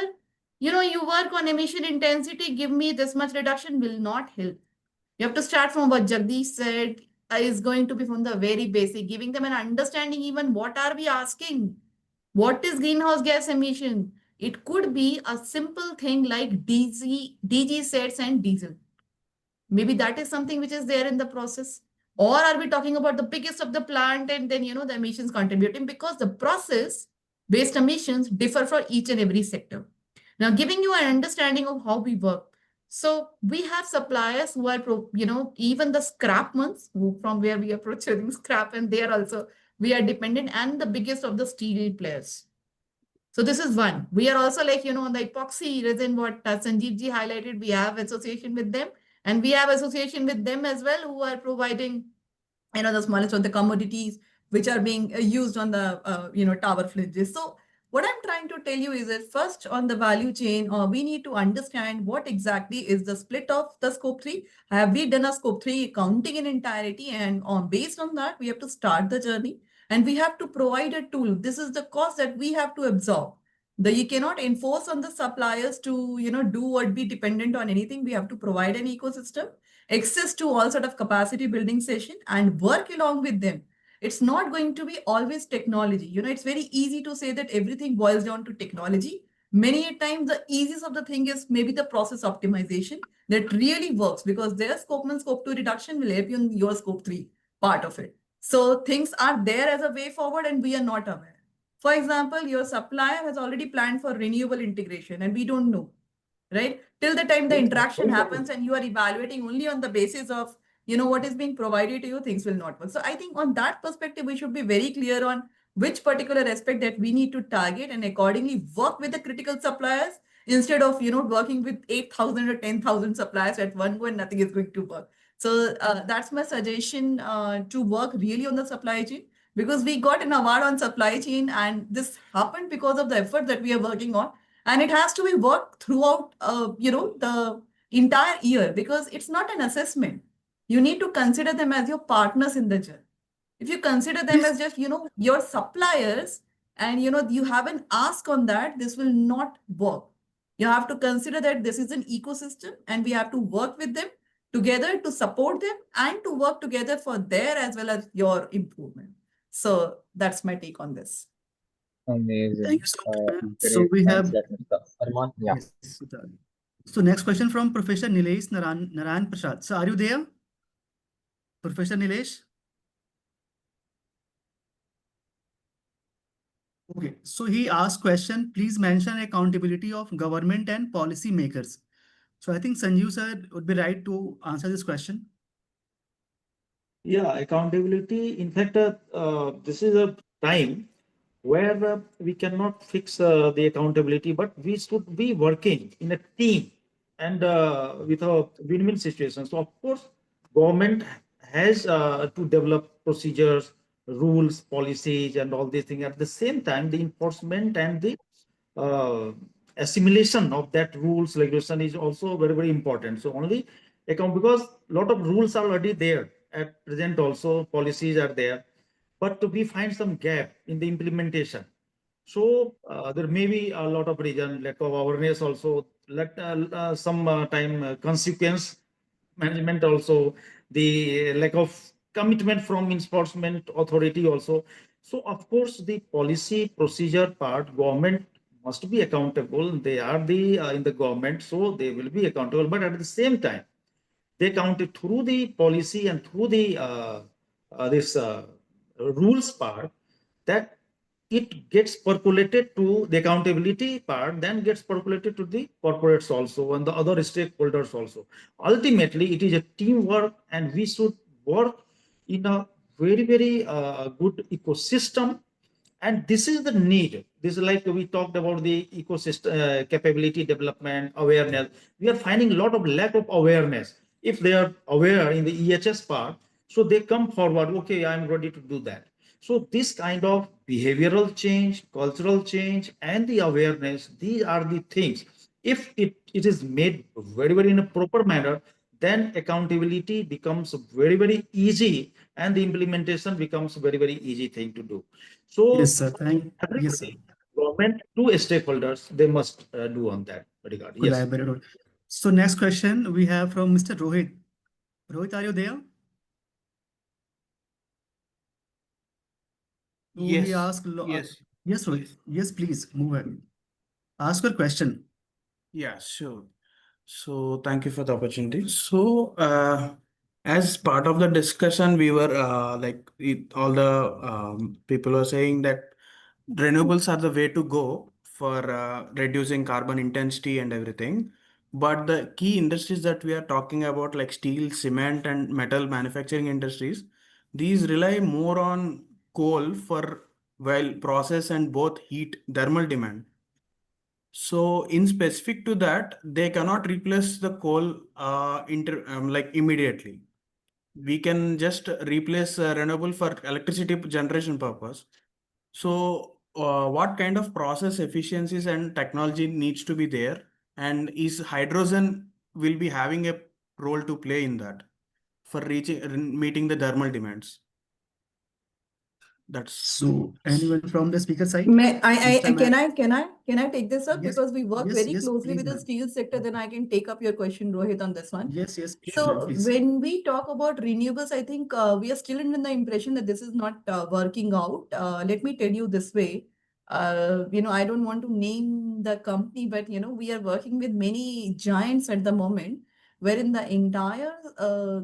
you work on emission intensity, give me this much reduction will not help. You have to start from what Jagdish said, is going to be from the very basic, giving them an understanding even what are we asking? What is greenhouse gas emission? It could be a simple thing like DG sets and diesel. Maybe that is something which is there in the process. Or are we talking about the biggest of the plant and then, the emissions contributing? Because the process-based emissions differ for each and every sector. Now, giving you an understanding of how we work. So we have suppliers who are, even the scrap ones from where we are procuring scrap, and they are also, we are dependent, and the biggest of the steel players. So this is one. We are also like, on the epoxy resin, what Sanjeev ji highlighted, we have association with them, and we have association with them as well, who are providing, the smallest of the commodities which are being used on the, tower flanges. So what I'm trying to tell you is that first on the value chain, we need to understand what exactly is the split of the scope 3. Have we done a scope 3 accounting in entirety? And based on that, we have to start the journey and we have to provide a tool. This is the cost that we have to absorb. You cannot enforce on the suppliers to, do or be dependent on anything. We have to provide an ecosystem, access to all sort of capacity building session and work along with them. It's not going to be always technology. It's very easy to say that everything boils down to technology. Many times the easiest of the thing is maybe the process optimization that really works because their scope 1, scope 2 reduction will help you in your scope 3 part of it. So things are there as a way forward and we are not aware. For example, your supplier has already planned for renewable integration and we don't know, right? Till the time the interaction happens and you are evaluating only on the basis of what is being provided to you, things will not work. So I think on that perspective, we should be very clear on which particular aspect that we need to target and accordingly work with the critical suppliers instead of, working with 8,000 or 10,000 suppliers at one go and nothing is going to work. So that's my suggestion to work really on the supply chain because we got an award on supply chain and this happened because of the effort that we are working on. And it has to be worked throughout, the entire year because it's not an assessment. You need to consider them as your partners in the journey. If you consider them as just, your suppliers and, you have an ask on that, this will not work. You have to consider that this is an ecosystem and we have to work with them together to support them and to work together for their as well as your improvement. So that's my take on this. Amazing. Thank you so much. Great. So we Thanks have a lot, Mr. Arman. Yeah. Yes. So next question from Professor Nilesh Naran Prasad. So are you there, Professor Nilesh? Okay. So he asked question, please mention accountability of government and policy makers. So I think Sanjeev sir would be right to answer this question. Yeah, accountability. In fact, this is a time where we cannot fix the accountability, but we should be working in a team and with a win-win situation. So, of course, government has to develop procedures, rules, policies, and all these things. At the same time, the enforcement and the assimilation of that rules, regulation is also very, very important. So, only account, because a lot of rules are already there at present, also policies are there, but we find some gap in the implementation. So there may be a lot of reason, lack of awareness also, some time consequence management also, the lack of commitment from enforcement authority also. So of course the policy procedure part, government must be accountable. They are the in the government, so they will be accountable. But at the same time, they count it through the policy and through the this rules part, that it gets percolated to the accountability part, then gets percolated to the corporates also and the other stakeholders also. Ultimately, it is a teamwork, and we should work in a very good ecosystem. And this is the need. This is like we talked about the ecosystem capability development, awareness. We are finding a lot of lack of awareness. If they are aware in the EHS part, so they come forward, okay, I'm ready to do that. So this kind of behavioral change, cultural change, and the awareness, these are the things. If it is made very in a proper manner, then accountability becomes very easy, and the implementation becomes very easy thing to do. So Yes, sir. Yes, sir. Government to stakeholders, they must do on that regard. Good, Yes. very good. So next question we have from Mr. Rohit. Rohit, are you there? So Yes. he asked, Yes. yes, Rohit. Yes, please move ahead. Ask your question. Yeah, sure. So thank you for the opportunity. So as part of the discussion, we were all the people were saying that renewables are the way to go for reducing carbon intensity and everything. But the key industries that we are talking about, like steel, cement, and metal manufacturing industries, these rely more on coal for well process and both heat thermal demand. So in specific to that, they cannot replace the coal like immediately. We can just replace renewable for electricity generation purpose. So what kind of process efficiencies and technology needs to be there? And is hydrogen will be having a role to play in that for meeting the thermal demands? That's So anyone from the speaker side? Can I take this up? Yes, Because we work yes, very yes, closely please, with the ma'am. steel sector, then I can take up your question, Rohit, on this one. Yes, please, So please. when we talk about renewables, I think we are still in the impression that this is not working out. Let me tell you this way. I don't want to name the company, but we are working with many giants at the moment, wherein the entire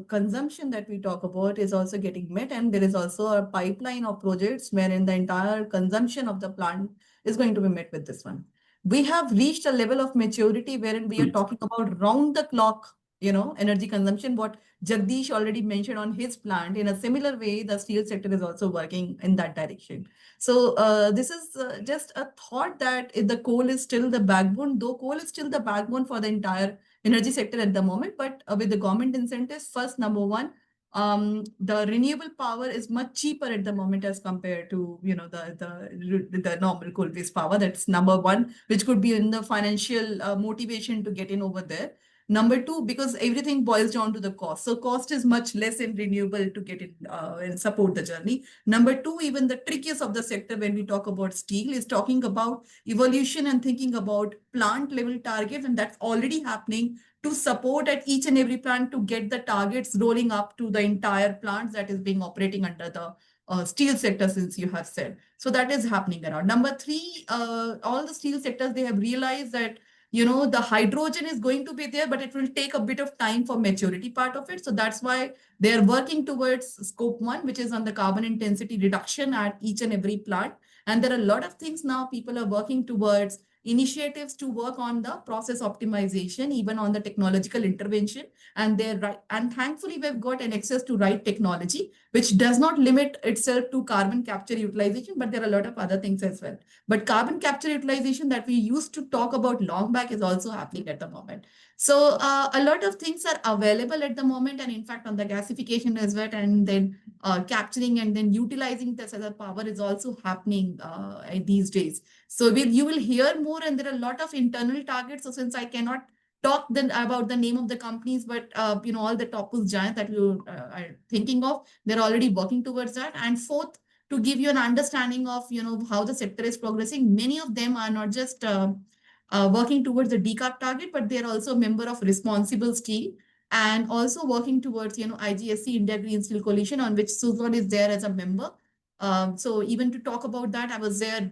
consumption that we talk about is also getting met, and there is also a pipeline of projects wherein the entire consumption of the plant is going to be met with this one. We have reached a level of maturity wherein we are talking about round the clock, energy consumption, what Jagdish already mentioned on his plant. In a similar way, the steel sector is also working in that direction. So this is just a thought that if the coal is still the backbone, though coal is still the backbone for the entire energy sector at the moment, but with the government incentives, first, number one, the renewable power is much cheaper at the moment as compared to the normal coal-based power. That's number one, which could be in the financial motivation to get in over there. Number two, because everything boils down to the cost. So cost is much less in renewable to get it and support the journey. Number two, even the trickiest of the sector when we talk about steel is talking about evolution and thinking about plant level targets, and that's already happening to support at each and every plant to get the targets rolling up to the entire plants that is being operating under the steel sector, since you have said. So that is happening around. Number three, all the steel sectors, they have realized that the hydrogen is going to be there, but it will take a bit of time for maturity part of it. So that's why they are working towards scope 1, which is on the carbon intensity reduction at each and every plant. And there are a lot of things now people are working towards, initiatives to work on the process optimization, even on the technological intervention. And thankfully, we've got an access to right technology, which does not limit itself to carbon capture utilization, but there are a lot of other things as well. But carbon capture utilization that we used to talk about long back is also happening at the moment. So a lot of things are available at the moment, and in fact on the gasification as well, and then capturing and then utilizing this as a power is also happening these days. So you will hear more, and there are a lot of internal targets. So since I cannot talk then about the name of the companies, but all the topple giants that you are thinking of, they're already working towards that. And fourth, to give you an understanding of how the sector is progressing, many of them are not just working towards the decarb target, but they're also a member of Responsible Steel and also working towards IGSC India Green Steel Coalition, on which Suzlon is there as a member. So even to talk about that, I was there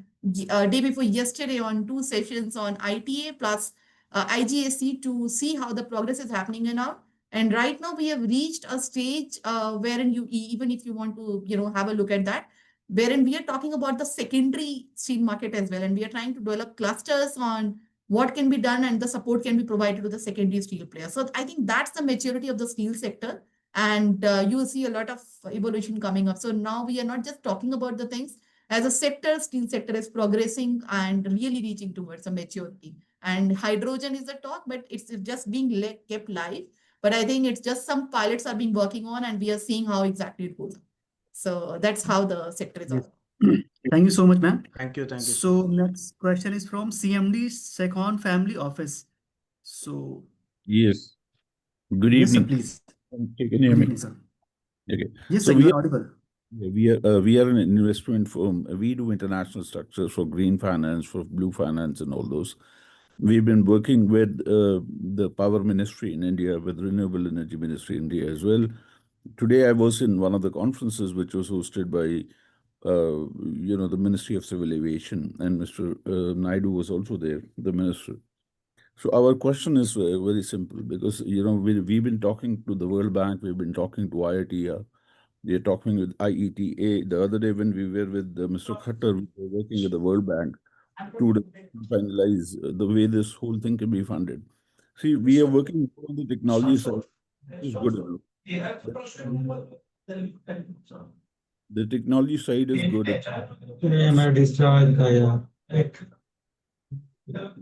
day before yesterday on 2 sessions on ITA plus IGSC to see how the progress is happening in now. And right now we have reached a stage wherein even if you want to have a look at that, wherein we are talking about the secondary steel market as well, and we are trying to develop clusters on what can be done and the support can be provided to the secondary steel players. So I think that's the maturity of the steel sector, and you will see a lot of evolution coming up. So now we are not just talking about the things. As a sector, steel sector is progressing and really reaching towards a maturity. And hydrogen is the talk, but it's just being kept live. But I think it's just some pilots are being working on, and we are seeing how exactly it goes. So that's how the sector is. Yes. Thank you so much, ma'am. Thank you. So next question is from CMD Second Family Office. So yes, good yes, sir, evening. please. Can you Good hear me? evening, sir. Okay. Yes, So sir, you are audible. we are an investment firm. We do international structures for green finance, for blue finance, and all those. We've been working with the Power Ministry in India, with Renewable Energy Ministry in India as well. Today, I was in one of the conferences which was hosted by, the Ministry of Civil Aviation, and Mr. Naidu was also there, the minister. So our question is very simple, because we've been talking to the World Bank, we've been talking to IITR, we're talking with IETA. The other day when we were with Mr. Khattar, we were working with the World Bank to finalize the way this whole thing can be funded. See, we are working on the technology side, which is good enough. The technology side is good.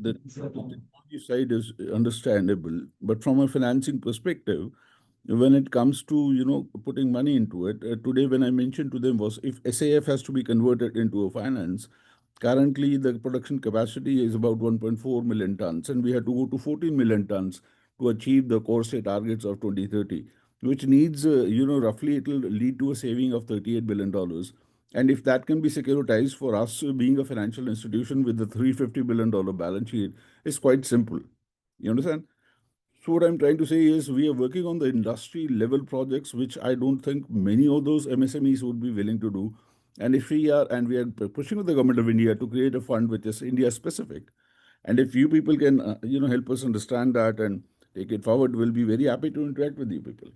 The technology side is understandable, but from a financing perspective, when it comes to putting money into it, today when I mentioned to them was, if SAF has to be converted into a finance, currently the production capacity is about 1.4 million tons, and we have to go to 14 million tons to achieve the core state targets of 2030, which needs roughly it will lead to a saving of $38 billion. And if that can be securitized, for us being a financial institution with the $350 billion balance sheet, is quite simple. You understand? So what I'm trying to say is, we are working on the industry level projects, which I don't think many of those MSMEs would be willing to do. And if we are pushing with the government of India to create a fund which is India specific. And if you people can, help us understand that and take it forward, we'll be very happy to interact with you people.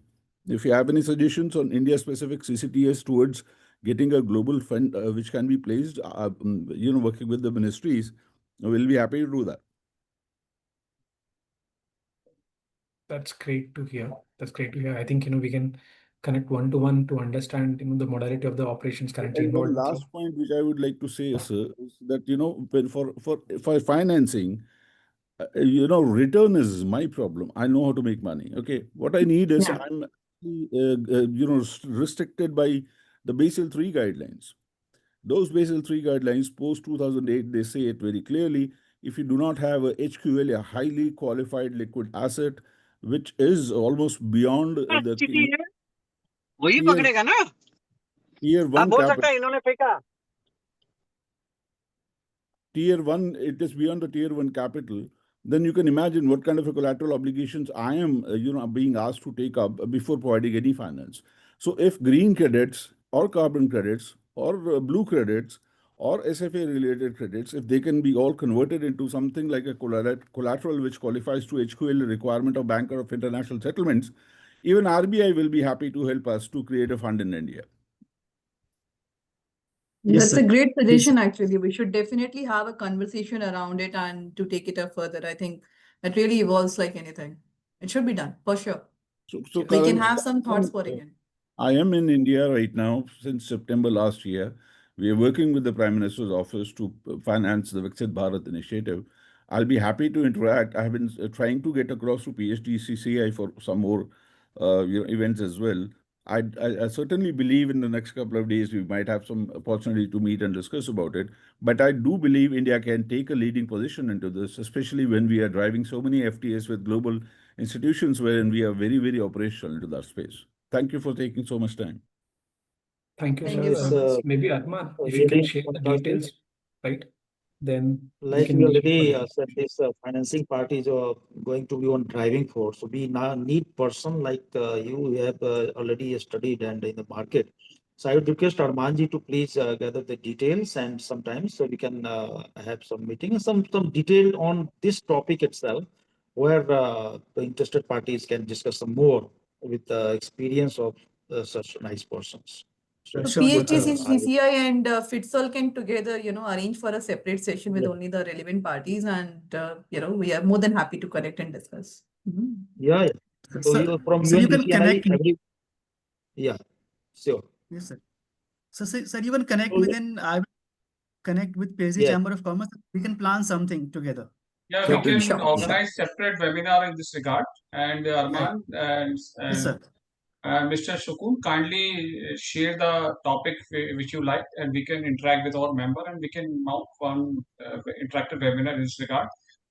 If you have any suggestions on India specific CCTS towards getting a global fund which can be placed, working with the ministries, we'll be happy to do that. That's great to hear. That's great to hear. I think we can connect one-to-one to understand the modality of the operations currently And one involved. last point which I would like to say, sir, is that for financing, return is my problem. I know how to make money. Okay, what I need is, I'm restricted by the Basel III guidelines. Those Basel III guidelines post 2008, they say it very clearly. If you do not have a HQL, a highly qualified liquid asset, which is almost beyond the tier one capital. Tier one, it is beyond the tier one capital. Then you can imagine what kind of a collateral obligations I am, being asked to take up before providing any finance. So if green credits or carbon credits or blue credits or SFA related credits, if they can be all converted into something like a collateral which qualifies to HQL requirement of Banker of International Settlements, even RBI will be happy to help us to create a fund in India. That's a great suggestion, actually. We should definitely have a conversation around it and to take it up further. I think that really evolves like anything. It should be done, for sure. So We can have some thoughts for it. I am in India right now since September last year. We are working with the Prime Minister's office to finance the Viksit Bharat initiative. I'll be happy to interact. I have been trying to get across to PhD CCI for some more events as well. I certainly believe in the next couple of days we might have some opportunity to meet and discuss about it. But I do believe India can take a leading position into this, especially when we are driving so many FTAs with global institutions wherein we are very, very operational into that space. Thank you for taking so much time. Thank you, Thank sir. you. Maybe Arman, if you can share the details, right? Then we like can we meet already for the said, this financing part is going to be one driving force. So we now need person like you have already studied and in the market. So I would request Armanji to please gather the details, and sometimes so we can have some meeting and some detail on this topic itself, where the interested parties can discuss some more with the experience of such nice persons. So So Sure, PhD, sure. CCI and Fitsol can together, arrange for a separate session with only the relevant parties, and we are more than happy to connect and discuss. Yeah. So Sir, you from so you can UNBC connect. yeah, sure. Yes, sir. So, sir, you can connect So, me, then I will connect with PhD yes. Chamber of Commerce. We can plan something together. Yeah, we Certainly. can Sure. organize separate webinar in this regard. And Arman Yes, sir. Mr. Shukun, kindly share the topic which you like, and we can interact with our member, and we can mount one interactive webinar in this regard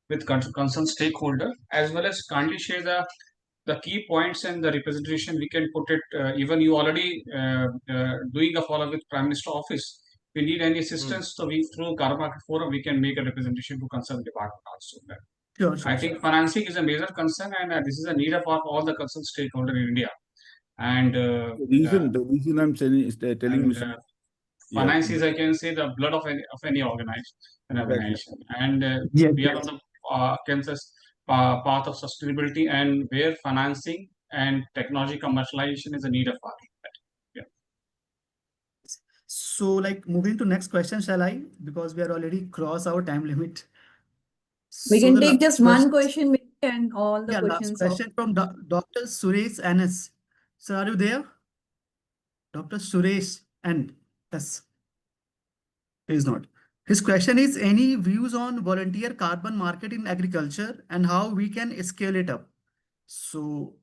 with concerned stakeholder, as well as kindly share the key points and the representation. We can put it, even you already doing a follow with Prime Minister Office. If we need any assistance, so we through Carbon Market Forum, we can make a representation to concerned department also. Sure. I think financing is a major concern, and this is a need of all the concerned stakeholder in India. And The reason I'm saying is telling Mr. finance is, I can say, the blood of any organization. And Yes, we are on the path of sustainability, and where financing and technology commercialization is a need of our. So, like, moving to next question, shall I? Because we are already cross our time limit. We So can the take last just one question and all the last questions of. question from Dr. Suresh N.S. Sir, are you there? Dr. Suresh N.S. He is not. His question is, any views on volunteer carbon market in agriculture and how we can scale it up? So,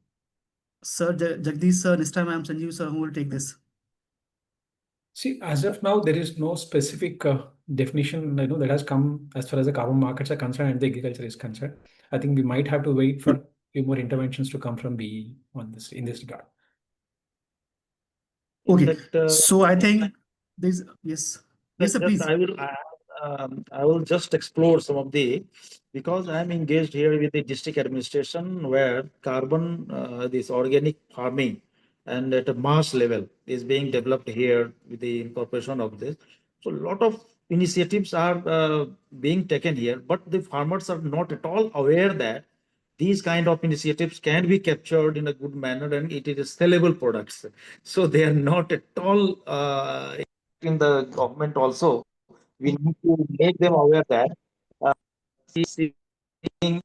Sir Jagdish sir, this time I am Sanjeev sir, who will take this? See, as of now, there is no specific definition, that has come as far as the carbon markets are concerned and the agriculture is concerned. I think we might have to wait for a few more interventions to come from BE on this in this regard. Okay, so I think this yes, sir, please. I will just explore some of because I am engaged here with the district administration, where carbon, this organic farming, and at a mass level is being developed here with the incorporation of this. So a lot of initiatives are being taken here, but the farmers are not at all aware that these kind of initiatives can be captured in a good manner and it is sellable products. So they are not at all in the government also. We need to make them aware that doing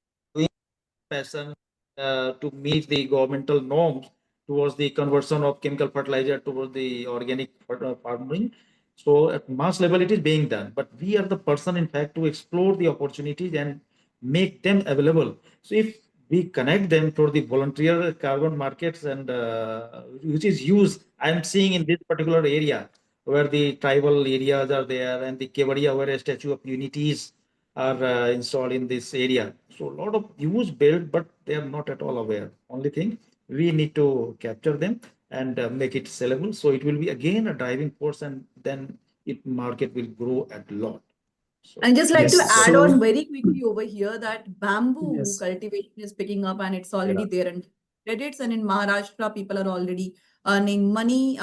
fashion to meet the governmental norms towards the conversion of chemical fertilizer towards the organic farming. So at mass level, it is being done, but we are the person, in fact, to explore the opportunities and make them available. So if we connect them to the volunteer carbon markets and which is used, I'm seeing in this particular area where the tribal areas are there and the Kevadia, where a Statue of Unity are installed in this area. So a lot of use built, but they are not at all aware. Only thing, we need to capture them and make it sellable. So it will be again a driving force, and then it market will grow a lot. So, And just like to Yes, add so- on very quickly over here that bamboo Yes. cultivation is picking up and it's already there in credits, and in Maharashtra people are already earning money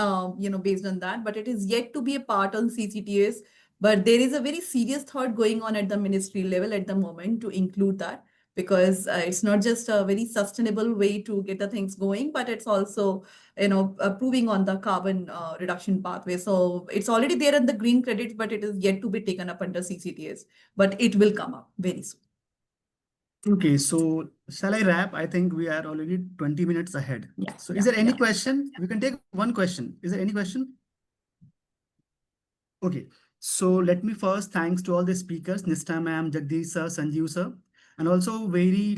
based on that, but it is yet to be a part on CCTS. But there is a very serious thought going on at the ministry level at the moment to include that, because it's not just a very sustainable way to get the things going, but it's also proving on the carbon reduction pathway. So it's already there in the green credits, but it is yet to be taken up under CCTS, but it will come up very soon. Okay, so shall I wrap? I think we are already 20 minutes ahead. Yeah. So is there any question? We can take one question. Is there any question? Okay, so let me first thanks to all the speakers, Nista ma'am, Jagdish sir, Sanjeev sir, and also very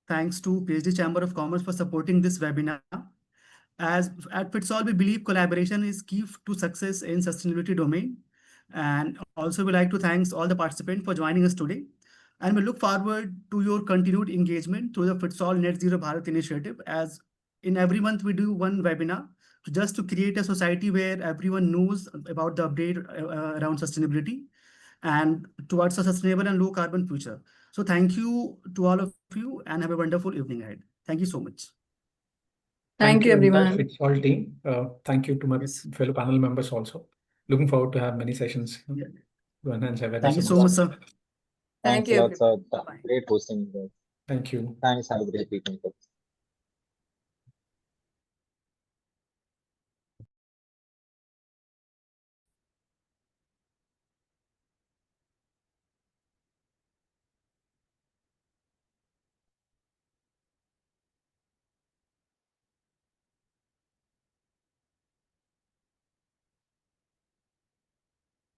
thanks to PhD Chamber of Commerce for supporting this webinar. As at Fitsol, we believe collaboration is key to success in sustainability domain. And also we like to thank all the participants for joining us today. And we look forward to your continued engagement through the Fitsol Net Zero Bharat initiative. As in every month we do one webinar just to create a society where everyone knows about the update around sustainability and towards a sustainable and low carbon future. So thank you to all of you and have a wonderful evening ahead. Thank you so much. Thank you, entire everyone. Fitsol team. Thank you to my fellow panel members also. Looking forward to have many sessions to enhance awareness. Thank you so much, sir. Thank Thanks you, a lot, sir. everyone. Bye-bye. Great hosting you guys. Thank you. Thanks. Have a great evening, folks.